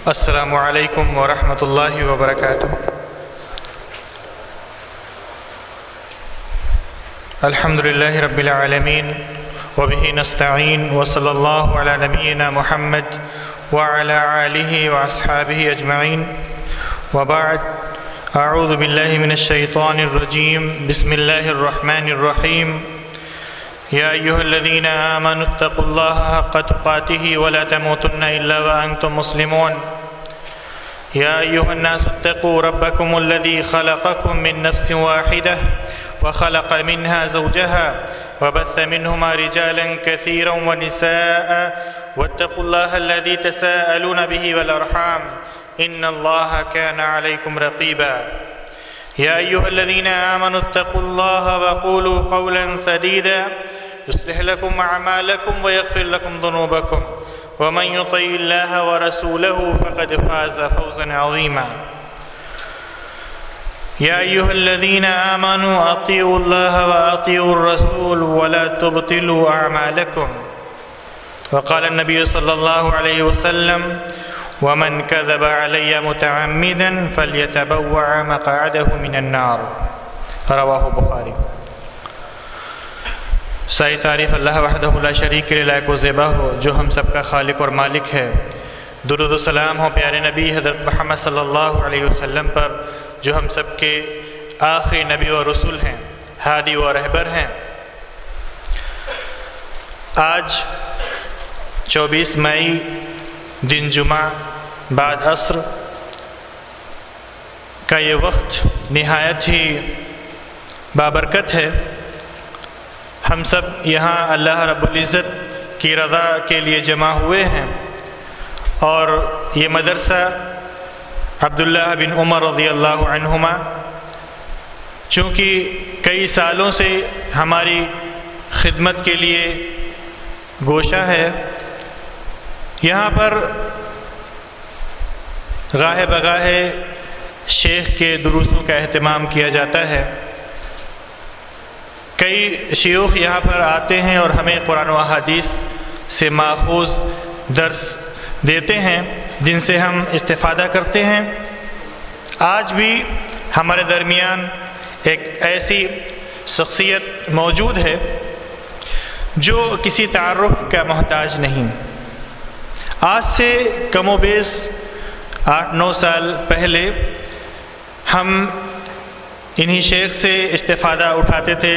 السلام علیکم ورحمۃ اللہ وبرکاتہ۔ الحمد للہ رب العالمین وبہ نستعین وصلی اللہ علی نبینا محمد وعلی آلہ واصحابہ اجمعین وبعد، اعوذ باللہ من الشیطان الرجیم، بسم اللہ الرحمن الرحیم۔ یا ایہا الذین آمنوا اتقوا اللہ حق تقاتہ ولا تموتن الا وانتم مسلمون۔ یا ایہا الناس اتقوا ربکم الذی خلقکم من نفس واحدہ وخلق منها زوجها وبث منهما رجالا كثيرا ونساء واتقوا الله الذي تساءلون به والأرحام إن الله كان عليكم رقيبا۔ يا أيها الذين آمنوا اتقوا الله وقولوا قولا سديدا يصلح لكم أعمالكم ويغفر لكم ذنوبكم ومن يطع الله ورسوله فقد فاز فوزا عظيما۔ يا أيها الذين آمنوا أطيعوا الله وأطيعوا الرسول ولا تبطلوا أعمالكم، وقال النبي صلى الله عليه وسلم ومن كذب علي متعمدا فليتبوأ مقعده من النار، رواہ بخاری۔ ساری تعریف اللہ وحدہ لا شریک کے لائق و زیبا ہو، جو ہم سب کا خالق اور مالک ہے۔ درود و سلام ہو پیارے نبی حضرت محمد صلی اللہ علیہ وسلم پر، جو ہم سب کے آخری نبی و رسول ہیں، ہادی و رہبر ہیں۔ آج 24 مئی دن جمعہ بعد عصر کا یہ وقت نہایت ہی بابرکت ہے۔ ہم سب یہاں اللہ رب العزت کی رضا کے لیے جمع ہوئے ہیں، اور یہ مدرسہ عبداللہ بن عمر رضی اللہ عنہما چونکہ کئی سالوں سے ہماری خدمت کے لیے گوشہ ہے، یہاں پر گاہے بگاہے شیخ کے دروسوں کا اہتمام کیا جاتا ہے۔ کئی شیوخ یہاں پر آتے ہیں اور ہمیں قرآن و احادیث سے ماخوذ درس دیتے ہیں، جن سے ہم استفادہ کرتے ہیں۔ آج بھی ہمارے درمیان ایک ایسی شخصیت موجود ہے جو کسی تعارف کا محتاج نہیں۔ آج سے کم و بیش 8-9 سال پہلے ہم انہی شیخ سے استفادہ اٹھاتے تھے۔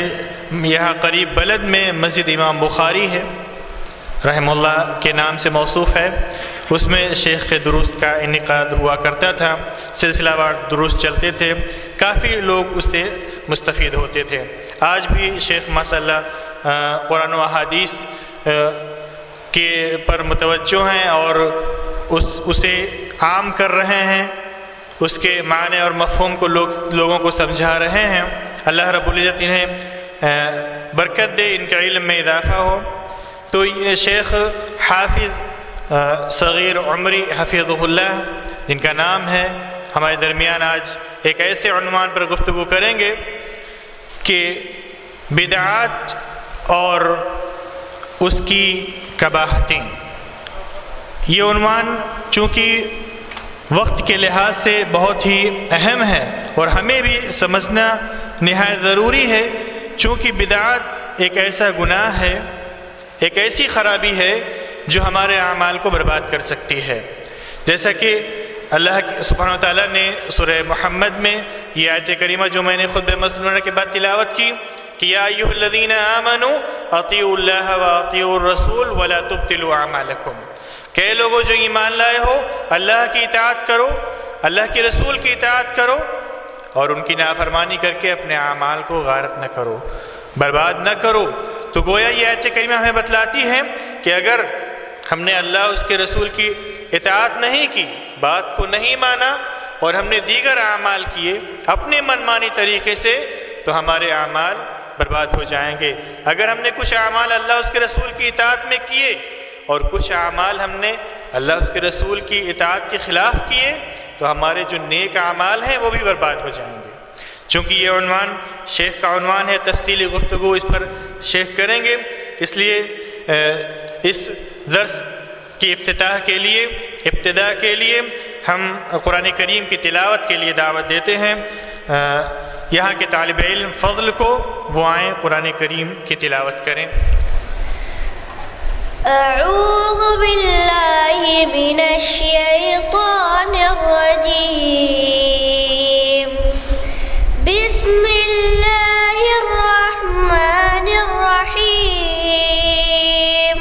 یہاں قریب بلد میں مسجد امام بخاری ہے، رحمہ اللہ کے نام سے موصوف ہے، اس میں شیخ کے دروس کا انعقاد ہوا کرتا تھا، سلسلہ وار دروس چلتے تھے، کافی لوگ اس سے مستفید ہوتے تھے۔ آج بھی شیخ ماشاء اللہ قرآن و احادیث کے پر متوجہ ہیں اور اسے عام کر رہے ہیں، اس کے معنی اور مفہوم کو لوگوں کو سمجھا رہے ہیں۔ اللہ رب العزت انہیں برکت دے، ان کے علم میں اضافہ ہو۔ تو یہ شیخ حافظ صغیر عمری حفظہ اللہ، جن کا نام ہے، ہمارے درمیان آج ایک ایسے عنوان پر گفتگو کریں گے کہ بدعات اور اس کی قباحتیں۔ یہ عنوان چونکہ وقت کے لحاظ سے بہت ہی اہم ہے اور ہمیں بھی سمجھنا نہایت ضروری ہے، چونکہ بدعات ایک ایسا گناہ ہے، ایک ایسی خرابی ہے جو ہمارے اعمال کو برباد کر سکتی ہے۔ جیسا کہ اللہ سبحانہ و تعالیٰ نے سورہ محمد میں یہ آیت کریمہ جو میں نے خطبہ مسنونہ کے بعد تلاوت کی کہ یا ایھا الذین آمنوا اطیعوا اللہ واطیعوا الرسول ولا تبطلوا اعمالکم، کہ لوگوں جو ایمان لائے ہو، اللہ کی اطاعت کرو، اللہ کے رسول کی اطاعت کرو، اور ان کی نافرمانی کر کے اپنے اعمال کو غارت نہ کرو، برباد نہ کرو۔ تو گویا یہ آیت کریمہ ہمیں بتلاتی ہے کہ اگر ہم نے اللہ اس کے رسول کی اطاعت نہیں کی، بات کو نہیں مانا، اور ہم نے دیگر اعمال کیے اپنے منمانی طریقے سے، تو ہمارے اعمال برباد ہو جائیں گے۔ اگر ہم نے کچھ اعمال اللہ اس کے رسول کی اطاعت میں کیے اور کچھ اعمال ہم نے اللہ اس کے رسول کی اطاعت کے خلاف کیے، تو ہمارے جو نیک اعمال ہیں وہ بھی برباد ہو جائیں گے۔ چونکہ یہ عنوان شیخ کا عنوان ہے، تفصیلی گفتگو اس پر شیخ کریں گے، اس لیے اس درس کی ابتدا کے لیے ہم قرآن کریم کی تلاوت کے لیے دعوت دیتے ہیں۔ یہاں کے طالب علم فضل کو وہ آئیں قرآن کریم کی تلاوت کریں۔ اعوذ باللہ من الشیطان الرجیم، بسم اللہ الرحمن الرحیم،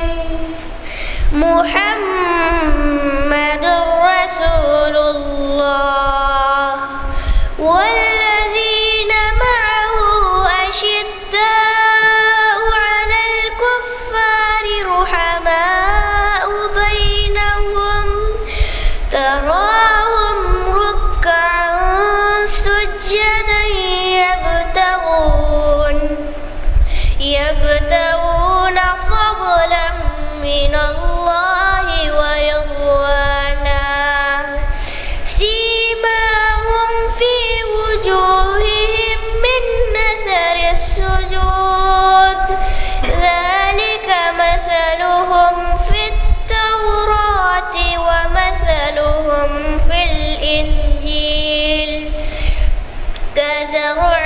محمد رسول اللہ والذین معه اشداء علی الکفار رحماء بینهم تراهم رکعا سجدا يبتغون فضلا من الله ورضوانا سيماهم في وجوههم من أثر السجود ذلك مثلهم في التوراة ومثلهم في الإنجيل كزرع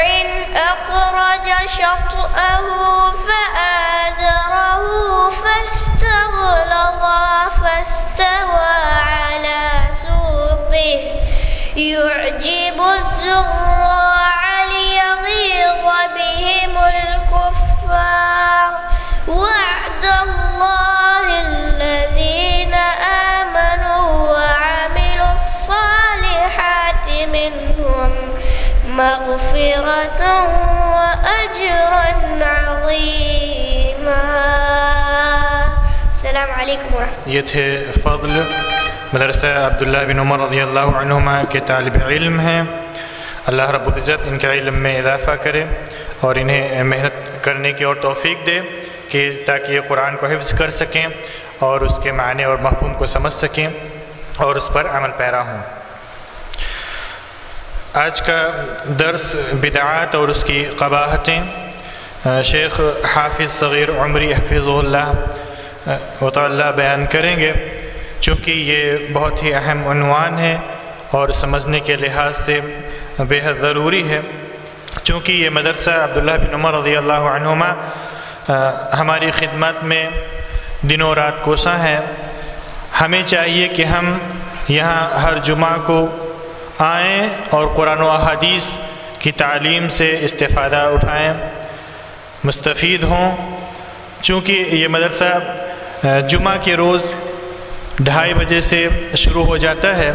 أخرج شطأه فآزره فاستغلظ فاستوى على سوقه يعجب الزراع ليغيظ بهم الكفار وعد الله الذين آمنوا وعملوا الصالحات منهم مغفرة وأجرا عظيما۔ السلام علیکم ورحمۃ اللہ۔ یہ تھے فضل مدرسہ عبداللہ بن عمر رضی اللہ عنہما کے طالب علم ہیں۔ اللہ رب العزت ان کے علم میں اضافہ کرے اور انہیں محنت کرنے کی اور توفیق دے کہ تاکہ یہ قرآن کو حفظ کر سکیں اور اس کے معنی اور مفہوم کو سمجھ سکیں اور اس پر عمل پیرا ہوں۔ آج کا درس بدعات اور اس کی قباحتیں شیخ حافظ صغیر عمری حفظہ اللہ وتعالی بیان کریں گے، چونکہ یہ بہت ہی اہم عنوان ہے اور سمجھنے کے لحاظ سے بے حد ضروری ہے، چونکہ یہ مدرسہ عبداللہ بن عمر رضی اللہ عنہما ہماری خدمت میں دنوں رات کوشاں ہے۔ ہمیں چاہیے کہ ہم یہاں ہر جمعہ کو آئیں اور قرآن و احادیث کی تعلیم سے استفادہ اٹھائیں، مستفید ہوں، چونکہ یہ مدرسہ جمعہ کے روز 2:30 بجے سے شروع ہو جاتا ہے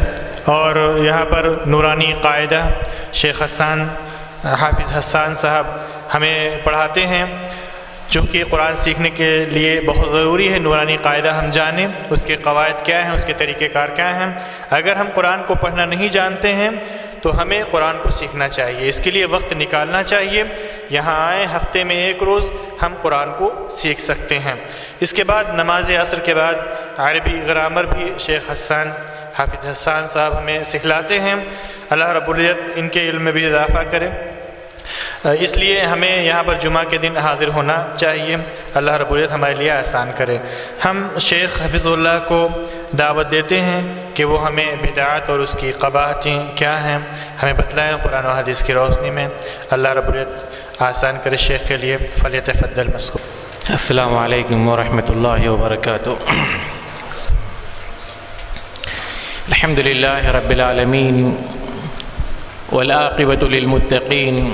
اور یہاں پر نورانی قاعدہ شیخ حافظ حسان صاحب ہمیں پڑھاتے ہیں۔ چونکہ قرآن سیکھنے کے لیے بہت ضروری ہے نورانی قاعدہ ہم جانیں، اس کے قواعد کیا ہیں، اس کے طریقہ کار کیا ہیں۔ اگر ہم قرآن کو پڑھنا نہیں جانتے ہیں تو ہمیں قرآن کو سیکھنا چاہیے، اس کے لیے وقت نکالنا چاہیے۔ یہاں آئیں، ہفتے میں 1 روز ہم قرآن کو سیکھ سکتے ہیں۔ اس کے بعد نماز عصر کے بعد عربی گرامر بھی شیخ حافظ حسان صاحب ہمیں سکھلاتے ہیں۔ اللہ رب العزت ان کے علم میں بھی اضافہ کرے، اس لیے ہمیں یہاں پر جمعہ کے دن حاضر ہونا چاہیے۔ اللہ رب العزت ہمارے لیے آسان کرے۔ ہم شیخ حفظ اللہ کو دعوت دیتے ہیں کہ وہ ہمیں بدعات اور اس کی قباحتیں کیا ہیں ہمیں بتلائیں قرآن و حدیث کی روشنی میں۔ اللہ رب العزت آسان کرے شیخ کے لیے، فلیتفضل مشکور۔ السلام علیکم ورحمۃ اللہ وبرکاتہ۔ الحمد للہ رب العالمین والعاقبۃ للمتقین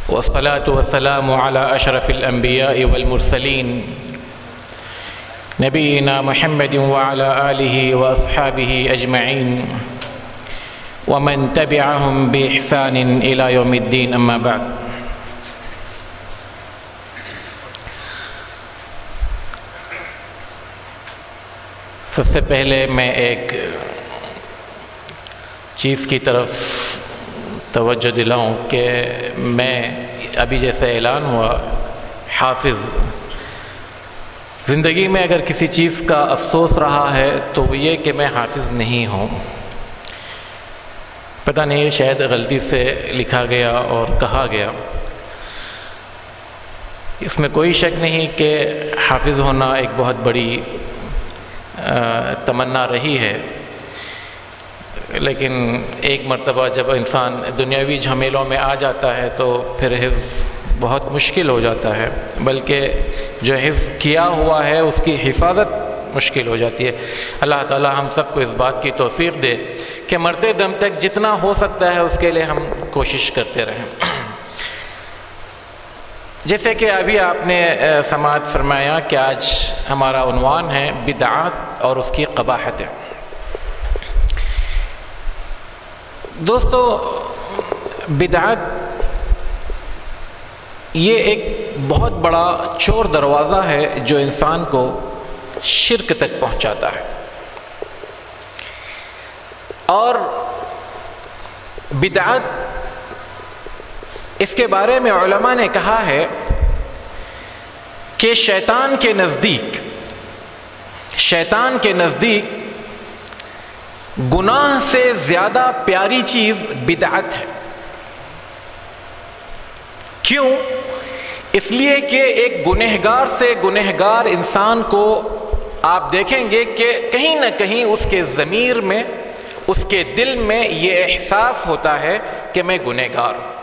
والصلاة والسلام على اشرف الانبیاء والمرسلین نبینا محمد وعلى آلہ واصحابہ اجمعین ومن تبعهم بإحسان الى یوم الدین، اما بعد۔ سب سے پہلے میں ایک چیز کی طرف توجہ دلاؤں کہ میں ابھی جیسے اعلان ہوا حافظ، زندگی میں اگر کسی چیز کا افسوس رہا ہے تو وہ یہ کہ میں حافظ نہیں ہوں۔ پتہ نہیں شاید غلطی سے لکھا گیا اور کہا گیا، اس میں کوئی شک نہیں کہ حافظ ہونا ایک بہت بڑی تمنا رہی ہے، لیکن ایک مرتبہ جب انسان دنیاوی جھمیلوں میں آ جاتا ہے تو پھر حفظ بہت مشکل ہو جاتا ہے، بلکہ جو حفظ کیا ہوا ہے اس کی حفاظت مشکل ہو جاتی ہے۔ اللہ تعالی ہم سب کو اس بات کی توفیق دے کہ مرتے دم تک جتنا ہو سکتا ہے اس کے لیے ہم کوشش کرتے رہیں۔ جیسے کہ ابھی آپ نے سماعت فرمایا کہ آج ہمارا عنوان ہے بدعات اور اس کی قباحتیں۔ دوستو، بدعت یہ ایک بہت بڑا چور دروازہ ہے جو انسان کو شرک تک پہنچاتا ہے، اور بدعت اس کے بارے میں علماء نے کہا ہے کہ شیطان کے نزدیک گناہ سے زیادہ پیاری چیز بدعت ہے۔ کیوں؟ اس لیے کہ ایک گنہگار سے گنہگار انسان کو آپ دیکھیں گے کہ کہیں نہ کہیں اس کے ضمیر میں، اس کے دل میں یہ احساس ہوتا ہے کہ میں گنہگار ہوں،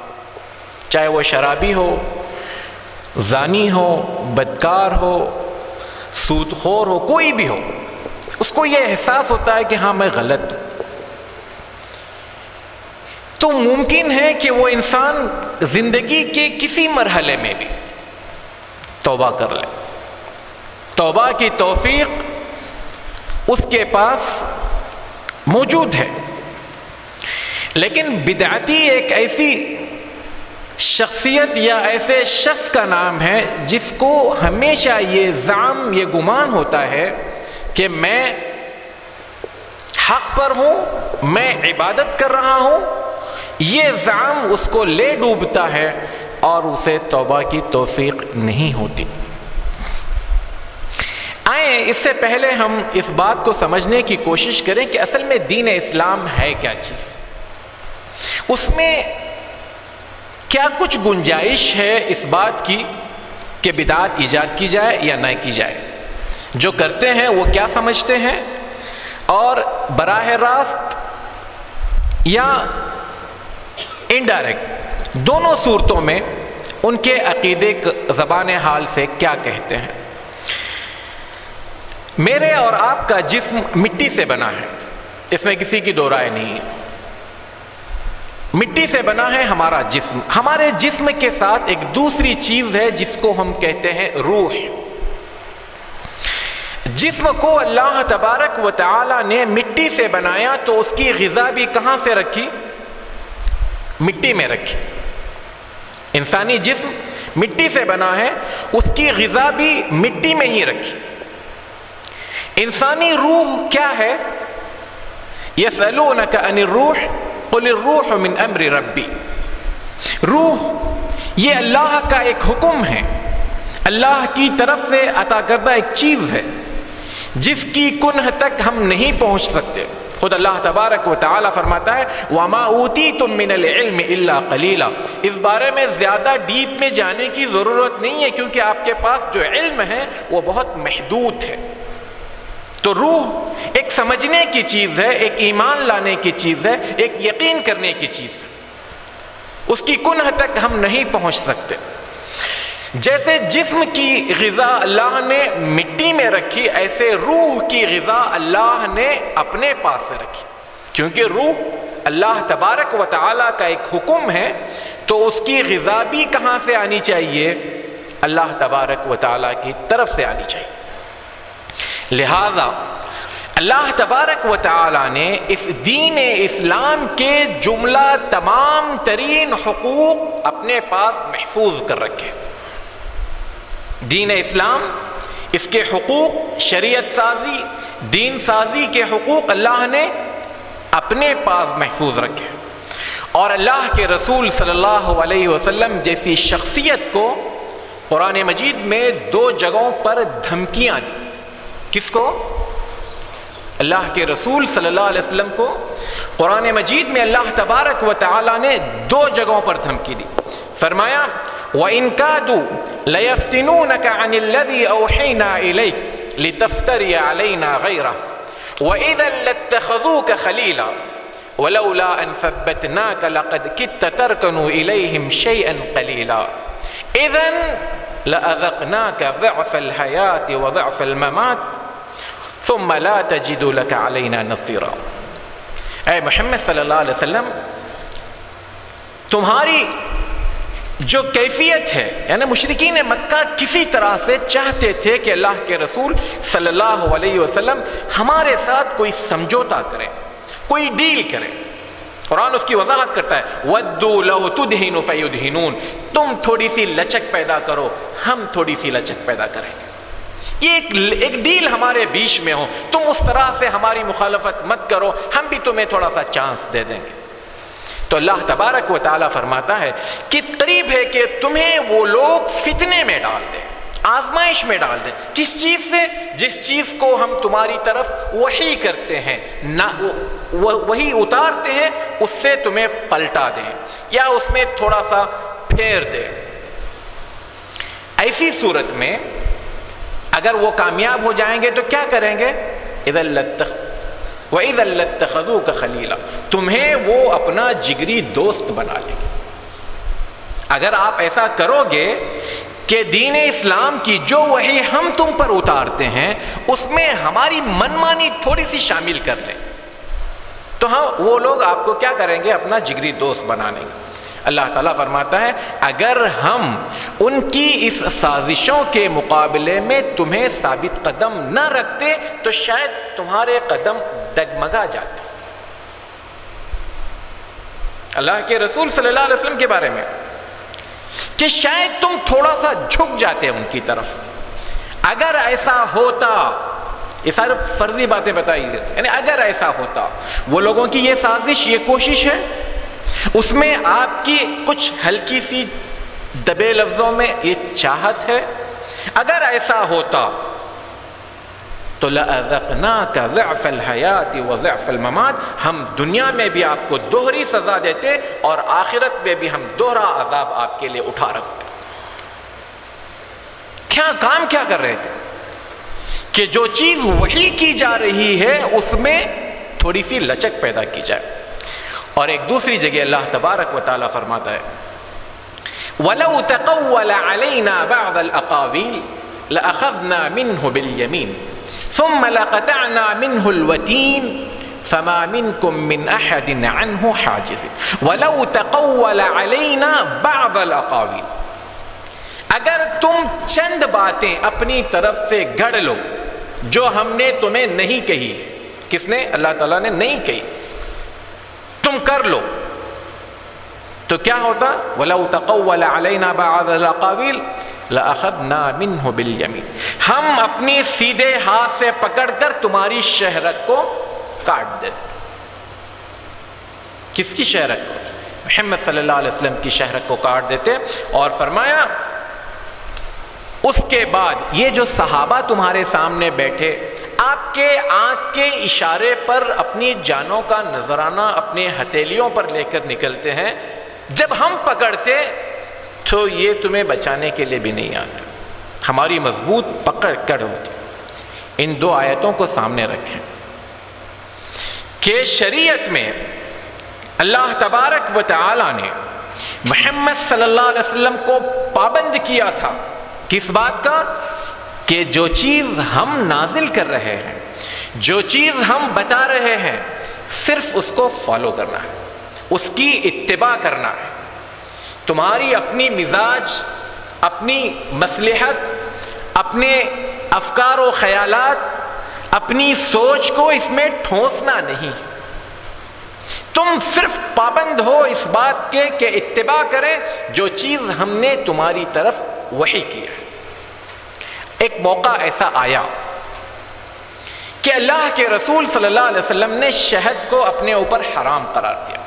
چاہے وہ شرابی ہو، زانی ہو، بدکار ہو، سود خور ہو، کوئی بھی ہو، اس کو یہ احساس ہوتا ہے کہ ہاں میں غلط ہوں۔ تو ممکن ہے کہ وہ انسان زندگی کے کسی مرحلے میں بھی توبہ کر لے، توبہ کی توفیق اس کے پاس موجود ہے، لیکن بدعتی ایک ایسی شخصیت یا ایسے شخص کا نام ہے جس کو ہمیشہ یہ زعم، یہ گمان ہوتا ہے کہ میں حق پر ہوں، میں عبادت کر رہا ہوں۔ یہ زعم اس کو لے ڈوبتا ہے اور اسے توبہ کی توفیق نہیں ہوتی۔ آئیں اس سے پہلے ہم اس بات کو سمجھنے کی کوشش کریں کہ اصل میں دین اسلام ہے کیا چیز، اس میں کیا کچھ گنجائش ہے اس بات کی کہ بدعات ایجاد کی جائے یا نہ کی جائے، جو کرتے ہیں وہ کیا سمجھتے ہیں، اور براہ راست یا انڈائریکٹ دونوں صورتوں میں ان کے عقیدے زبان حال سے کیا کہتے ہیں۔ میرے اور آپ کا جسم مٹی سے بنا ہے، اس میں کسی کی دو رائے نہیں ہے۔ مٹی سے بنا ہے ہمارا جسم، ہمارے جسم کے ساتھ ایک دوسری چیز ہے جس کو ہم کہتے ہیں روح۔ جسم کو اللہ تبارک و تعالی نے مٹی سے بنایا تو اس کی غذا بھی کہاں سے رکھی؟ مٹی میں رکھی۔ انسانی جسم مٹی سے بنا ہے، اس کی غذا بھی مٹی میں ہی رکھی۔ انسانی روح کیا ہے؟ یسألونک عن الروح قل الروح من امر ربی۔ روح یہ اللہ کا ایک حکم ہے، اللہ کی طرف سے عطا کردہ ایک چیز ہے جس کی کنہ تک ہم نہیں پہنچ سکتے۔ خود اللہ تبارک و تعالی فرماتا ہے وَمَا أُوتِيتُم مِّنَ الْعِلْمِ إِلَّا قَلِيلًا۔ اس بارے میں زیادہ ڈیپ میں جانے کی ضرورت نہیں ہے کیونکہ آپ کے پاس جو علم ہے وہ بہت محدود ہے۔ تو روح ایک سمجھنے کی چیز ہے، ایک ایمان لانے کی چیز ہے، ایک یقین کرنے کی چیز ہے، اس کی کنہ تک ہم نہیں پہنچ سکتے۔ جیسے جسم کی غذا اللہ نے مٹی میں رکھی، ایسے روح کی غذا اللہ نے اپنے پاس سے رکھی، کیونکہ روح اللہ تبارک و تعالی کا ایک حکم ہے تو اس کی غذا بھی کہاں سے آنی چاہیے؟ اللہ تبارک و تعالی کی طرف سے آنی چاہیے۔ لہذا اللہ تبارک و تعالی نے اس دین اسلام کے جملہ تمام ترین حقوق اپنے پاس محفوظ کر رکھے۔ دین اسلام، اس کے حقوق، شریعت سازی، دین سازی کے حقوق اللہ نے اپنے پاس محفوظ رکھے، اور اللہ کے رسول صلی اللہ علیہ وسلم جیسی شخصیت کو قرآن مجید میں 2 جگہوں پر دھمکیاں دی۔ کس کو؟ اللہ کے رسول صلی اللہ علیہ وسلم کو قرآن مجید میں اللہ تبارک و تعالی نے 2 جگہوں پر دھمکی دی۔ فرمایا وَإِن كَادُوا لَيَفْتِنُونَكَ عَنِ الَّذِي أَوْحَيْنَا إِلَيْكَ لتفتری علینا غیرہ وَإِذًا لَاتَّخَذُوكَ خَلِيلًا وَلَوْلَا أَن ثَبَّتْنَاكَ لَقَدْ كِدتَّ تَرْكَنُ إِلَيْهِمْ شَيْئًا قَلِيلًا إِذًا لَأَذَقْنَاكَ ضِعْفَ الْحَيَاةِ وَضِعْفَ الْمَمَاتِ ثُمَّ لَا تَجِدُ لَكَ عَلَيْنَا نَصِيرًا۔ اے محمد صلی اللہ علیہ وسلم، تمہاری جو کیفیت ہے، یعنی مشرکین مکہ کسی طرح سے چاہتے تھے کہ اللہ کے رسول صلی اللہ علیہ وسلم ہمارے ساتھ کوئی سمجھوتا کرے، کوئی ڈیل کرے۔ قرآن اس کی وضاحت کرتا ہے وَدُّوا لَوْ تُدْهِنُ فَيُدْهِنُونَ، تم تھوڑی سی لچک پیدا کرو، ہم تھوڑی سی لچک پیدا کریں گے۔ یہ ایک ڈیل ہمارے بیچ میں ہو، تم اس طرح سے ہماری مخالفت مت کرو، ہم بھی تمہیں تھوڑا سا چانس دے دیں گے۔ تو اللہ تبارک و تعالیٰ فرماتا ہے کہ قریب ہے کہ تمہیں وہ لوگ فتنے میں ڈال دیں، آزمائش میں ڈال دیں۔ کس چیز سے؟ جس چیز کو ہم تمہاری طرف وحی کرتے ہیں، وہی اتارتے ہیں، اس سے تمہیں پلٹا دیں یا اس میں تھوڑا سا پھیر دیں۔ ایسی صورت میں اگر وہ کامیاب ہو جائیں گے تو کیا کریں گے؟ وَإِذًا لَاتَّخَذُوكَ خَلِيلًا، تمہیں وہ اپنا جگری دوست بنا لیں گے۔ اگر آپ ایسا کرو گے کہ دین اسلام کی جو وحی ہم تم پر اتارتے ہیں اس میں ہماری منمانی تھوڑی سی شامل کر لیں تو وہ لوگ آپ کو کیا کریں گے؟ اپنا جگری دوست بنا لیں گے۔ اللہ تعالیٰ فرماتا ہے اگر ہم ان کی اس سازشوں کے مقابلے میں تمہیں ثابت قدم نہ رکھتے تو شاید تمہارے قدم ڈگمگا جاتے۔ اللہ کے رسول صلی اللہ علیہ وسلم کے بارے میں کہ شاید تم تھوڑا سا جھک جاتے ان کی طرف۔ اگر ایسا ہوتا، یہ سارے فرضی باتیں بتائی گئی، یعنی اگر ایسا ہوتا، وہ لوگوں کی یہ سازش، یہ کوشش ہے، اس میں آپ کی کچھ ہلکی سی دبے لفظوں میں یہ چاہت ہے، اگر ایسا ہوتا تو لَأَذَقْنَاكَ ضِعْفَ الْحَيَاةِ وَضِعْفَ الْمَمَاتِ، ہم دنیا میں بھی آپ کو دوہری سزا دیتے اور آخرت میں بھی ہم دوہرا عذاب آپ کے لیے اٹھا رکھتے۔ کام کیا کر رہے تھے کہ جو چیز وحی کی جا رہی ہے اس میں تھوڑی سی لچک پیدا کی جائے۔ اور ایک دوسری جگہ اللہ تبارک و تعالیٰ فرماتا ہے وَلَوْ تَقَوَّلَ عَلَيْنَا بَعْضَ الْأَقَاوِيلِ لَأَخَذْنَا مِنْهُ بِالْيَمِينِ ثُمَّ لَقَطَعْنَا مِنْهُ الْوَتِينَ فَمَا مِنْكُمْ مِنْ أَحَدٍ عَنْهُ حَاجِزٍ وَلَوْ تَقَوَّلَ عَلَيْنَا بَعْضَ الْأَقَاوِيلِ، اگر تم چند باتیں اپنی طرف سے گڑھ لو جو ہم نے تمہیں نہیں کہی، کس نے؟ اللہ تعالیٰ نے نہیں کہی، تم کر لو تو کیا ہوتا؟ وَلَوْ تَقَوَّلَ عَلَيْنَا بَعْضَ الْأَقَاوِيلِ لَأَخَذْنَا مِنْهُ بِالْيَمِينِ، ہم اپنی سیدھے ہاتھ سے پکڑ کر تمہاری شہرک کو کاٹ دیتے۔ کس کی شہرک کو؟ محمد صلی اللہ علیہ وسلم کی شہرک کو کاٹ دیتے، اور فرمایا اس کے بعد یہ جو صحابہ تمہارے سامنے بیٹھے آپ کے آنکھ کے اشارے پر اپنی جانوں کا نذرانہ اپنے ہتھیلیوں پر لے کر نکلتے ہیں، جب ہم پکڑتے تو یہ تمہیں بچانے کے لیے بھی نہیں آتا، ہماری مضبوط پکڑ ہوتی۔ ان دو آیتوں کو سامنے رکھیں کہ شریعت میں اللہ تبارک و تعالی نے محمد صلی اللہ علیہ وسلم کو پابند کیا تھا کس بات کا؟ کہ جو چیز ہم نازل کر رہے ہیں، جو چیز ہم بتا رہے ہیں، صرف اس کو فالو کرنا ہے، اس کی اتباع کرنا ہے۔ تمہاری اپنی مزاج، اپنی مصلحت، اپنے افکار و خیالات، اپنی سوچ کو اس میں ٹھونسنا نہیں، تم صرف پابند ہو اس بات کے کہ اتباع کریں جو چیز ہم نے تمہاری طرف وحی کی ہے۔ ایک موقع ایسا آیا کہ اللہ کے رسول صلی اللہ علیہ وسلم نے شہد کو اپنے اوپر حرام قرار دیا۔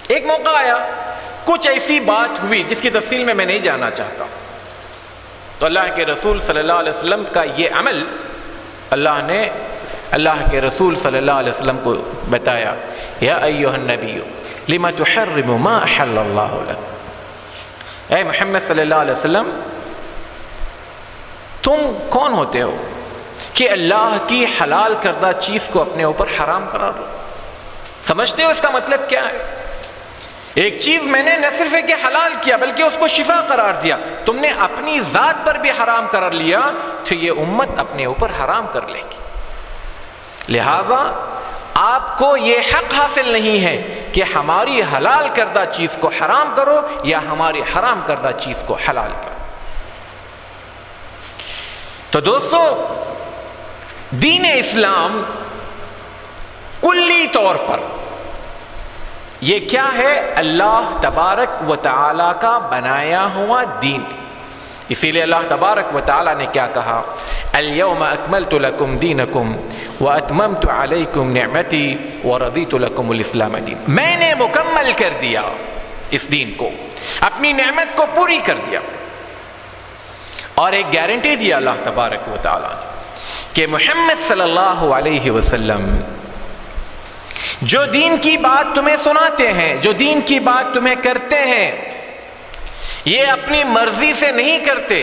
ایک موقع آیا، کچھ ایسی بات ہوئی جس کی تفصیل میں نہیں جانا چاہتا، تو اللہ کے رسول صلی اللہ علیہ وسلم کا یہ عمل اللہ نے اللہ کے رسول صلی اللہ علیہ وسلم کو بتایا، یا ایھا النبی لم تحرم ما احل اللہ لک، اے محمد صلی اللہ علیہ وسلم، تم تم کون ہوتے ہو کہ اللہ کی حلال کردہ چیز کو اپنے اوپر حرام قرار دو؟ سمجھتے ہو اس کا مطلب کیا ہے؟ ایک چیز میں نے نہ صرف ہے کہ حلال کیا بلکہ اس کو شفا قرار دیا، تم نے اپنی ذات پر بھی حرام قرار لیا تو یہ امت اپنے اوپر حرام کر لے گی۔ لہذا آپ کو یہ حق حاصل نہیں ہے کہ ہماری حلال کردہ چیز کو حرام کرو یا ہماری حرام کردہ چیز کو حلال کرو۔ تو دوستو، دین اسلام کلی طور پر یہ کیا ہے؟ اللہ تبارک و تعالیٰ کا بنایا ہوا دین۔ اسی لیے اللہ تبارک و تعالیٰ نے کیا کہا؟ اليوم اکملت لکم دینکم واتممت علیکم نعمتی ورضیت لکم الاسلام دین۔ میں نے مکمل کر دیا اس دین کو، اپنی نعمت کو پوری کر دیا، اور ایک گارنٹی دیا اللہ تبارک و تعالیٰ نے کہ محمد صلی اللہ علیہ وسلم جو دین کی بات تمہیں سناتے ہیں، جو دین کی بات تمہیں کرتے ہیں، یہ اپنی مرضی سے نہیں کرتے،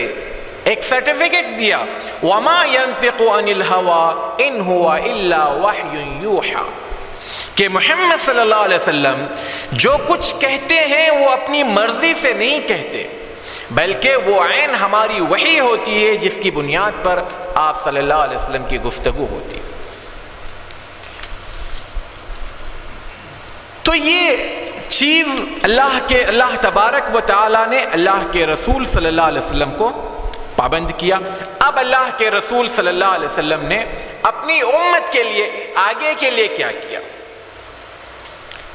ایک سرٹیفکیٹ دیا، وَمَا يَنْتِقُ عَنِ الْهَوَىٰ إِنْ هُوَ إِلَّا وَحْيٌ يُوحَىٰ، کہ محمد صلی اللہ علیہ وسلم جو کچھ کہتے ہیں وہ اپنی مرضی سے نہیں کہتے، بلکہ وہ عین ہماری وحی ہوتی ہے جس کی بنیاد پر آپ صلی اللہ علیہ وسلم کی گفتگو ہوتی ہے۔ تو یہ چیز اللہ تبارک و تعالیٰ نے اللہ کے رسول صلی اللہ علیہ وسلم کو پابند کیا۔ اب اللہ کے رسول صلی اللہ علیہ وسلم نے اپنی امت کے لیے آگے کے لیے کیا کیا؟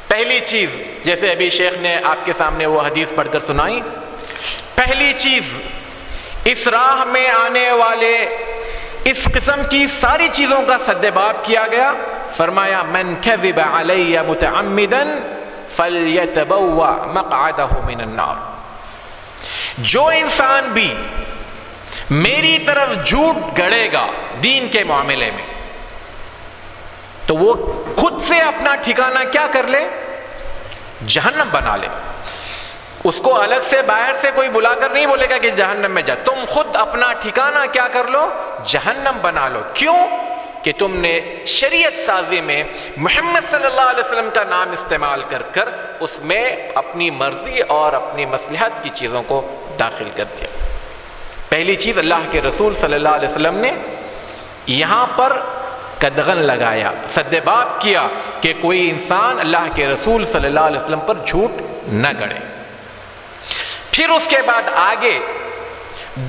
پہلی چیز، جیسے ابھی شیخ نے آپ کے سامنے وہ حدیث پڑھ کر سنائی، پہلی چیز اس راہ میں آنے والے اس قسم کی ساری چیزوں کا سدباب کیا گیا۔ فرمایا من کذب علی متعمدا فلیتبوأ مقعدہ من النار، جو انسان بھی میری طرف جھوٹ گڑے گا دین کے معاملے میں تو وہ خود سے اپنا ٹھکانہ کیا کر لے؟ جہنم بنا لے۔ اس کو الگ سے باہر سے کوئی بلا کر نہیں بولے گا کہ جہنم میں جا، تم خود اپنا ٹھکانہ کیا کر لو؟ جہنم بنا لو۔ کیوں؟ کہ تم نے شریعت سازی میں محمد صلی اللہ علیہ وسلم کا نام استعمال کر کر اس میں اپنی مرضی اور اپنی مصلحت کی چیزوں کو داخل کر دیا۔ پہلی چیز اللہ کے رسول صلی اللہ علیہ وسلم نے یہاں پر قدغن لگایا، سدباب کیا کہ کوئی انسان اللہ کے رسول صلی اللہ علیہ وسلم پر جھوٹ نہ گڑے۔ پھر اس کے بعد آگے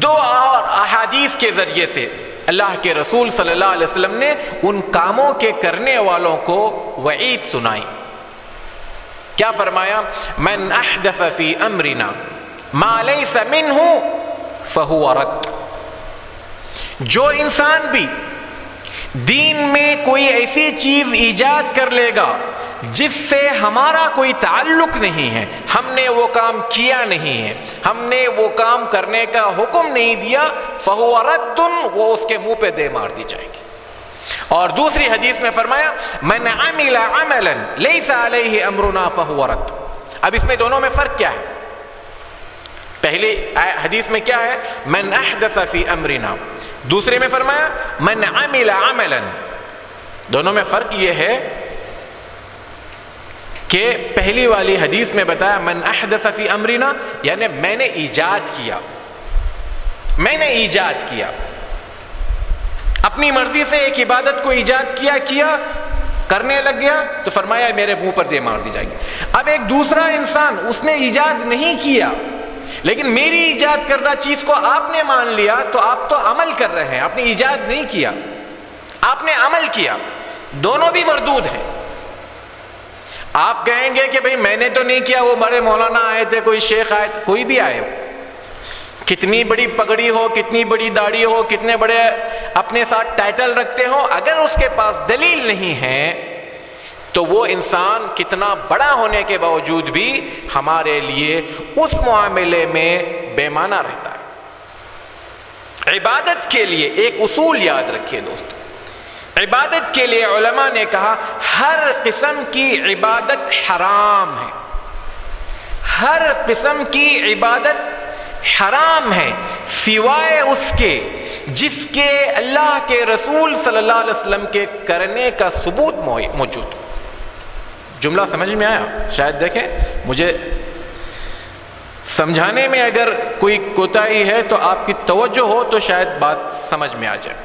دو اور احادیث کے ذریعے سے اللہ کے رسول صلی اللہ علیہ وسلم نے ان کاموں کے کرنے والوں کو وعید سنائی۔ کیا فرمایا؟ من احدث فی امرنا ما لیس منہ فہو رد، جو انسان بھی دین میں کوئی ایسی چیز ایجاد کر لے گا جس سے ہمارا کوئی تعلق نہیں ہے، ہم نے وہ کام کیا نہیں ہے، ہم نے وہ کام کرنے کا حکم نہیں دیا، فَهُوَ رَدٌّ، وہ اس کے منہ پہ دے مار دی جائے گی۔ اور دوسری حدیث میں فرمایا مَنْ عَمِلَ عَمَلًا لَيْسَ عَلَيْهِ أَمْرُنَا فَهُوَ رَدٌّ۔ اب اس میں دونوں میں فرق کیا ہے؟ پہلی حدیث میں کیا ہے؟ مَنْ أَحْدَثَ فِي أَمْرِنَا، دوسرے میں فرمایا مَنْ عَمِلَ عَمَلًا۔ دونوں میں فرق یہ ہے کہ پہلی والی حدیث میں بتایا من احدث فی امرنا، یعنی میں نے ایجاد کیا، میں نے ایجاد کیا، اپنی مرضی سے ایک عبادت کو ایجاد کیا کرنے لگ گیا تو فرمایا میرے منہ پر دے مار دی جائے گی۔ اب ایک دوسرا انسان اس نے ایجاد نہیں کیا لیکن میری ایجاد کردہ چیز کو آپ نے مان لیا تو آپ تو عمل کر رہے ہیں، آپ نے ایجاد نہیں کیا، آپ نے عمل کیا، دونوں بھی مردود ہیں۔ آپ کہیں گے کہ بھئی میں نے تو نہیں کیا، وہ بڑے مولانا آئے تھے، کوئی شیخ آئے، کوئی بھی آئے ہو، کتنی بڑی پگڑی ہو، کتنی بڑی داڑھی ہو، کتنے بڑے اپنے ساتھ ٹائٹل رکھتے ہو، اگر اس کے پاس دلیل نہیں ہے تو وہ انسان کتنا بڑا ہونے کے باوجود بھی ہمارے لیے اس معاملے میں بے معنی رہتا ہے۔ عبادت کے لیے ایک اصول یاد رکھیے دوستو، عبادت کے لیے علماء نے کہا ہر قسم کی عبادت حرام ہے، ہر قسم کی عبادت حرام ہے سوائے اس کے جس کے اللہ کے رسول صلی اللہ علیہ وسلم کے کرنے کا ثبوت موجود ہو۔ جملہ سمجھ میں آیا؟ شاید دیکھیں مجھے سمجھانے میں اگر کوئی کوتاہی ہے تو آپ کی توجہ ہو تو شاید بات سمجھ میں آ جائے۔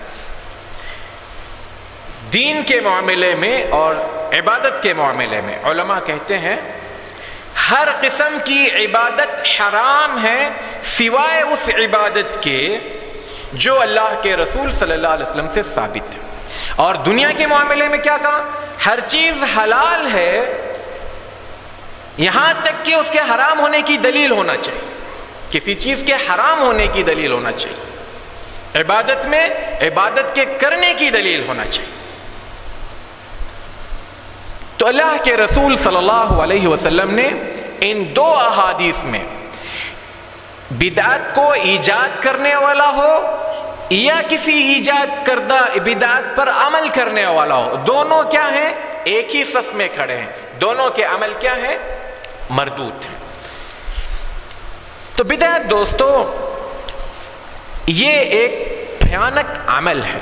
دین کے معاملے میں اور عبادت کے معاملے میں علماء کہتے ہیں ہر قسم کی عبادت حرام ہے سوائے اس عبادت کے جو اللہ کے رسول صلی اللہ علیہ وسلم سے ثابت ہے۔ اور دنیا کے معاملے میں کیا کہا؟ ہر چیز حلال ہے یہاں تک کہ اس کے حرام ہونے کی دلیل ہونا چاہیے، کسی چیز کے حرام ہونے کی دلیل ہونا چاہیے۔ عبادت میں عبادت کے کرنے کی دلیل ہونا چاہیے۔ تو اللہ کے رسول صلی اللہ علیہ وسلم نے ان دو احادیث میں بدعت کو ایجاد کرنے والا ہو یا کسی ایجاد کردہ بدعت پر عمل کرنے والا ہو، دونوں کیا ہیں؟ ایک ہی صف میں کھڑے ہیں، دونوں کے عمل کیا ہیں؟ مردود ہیں۔ تو بدعت دوستو یہ ایک بھیانک عمل ہے۔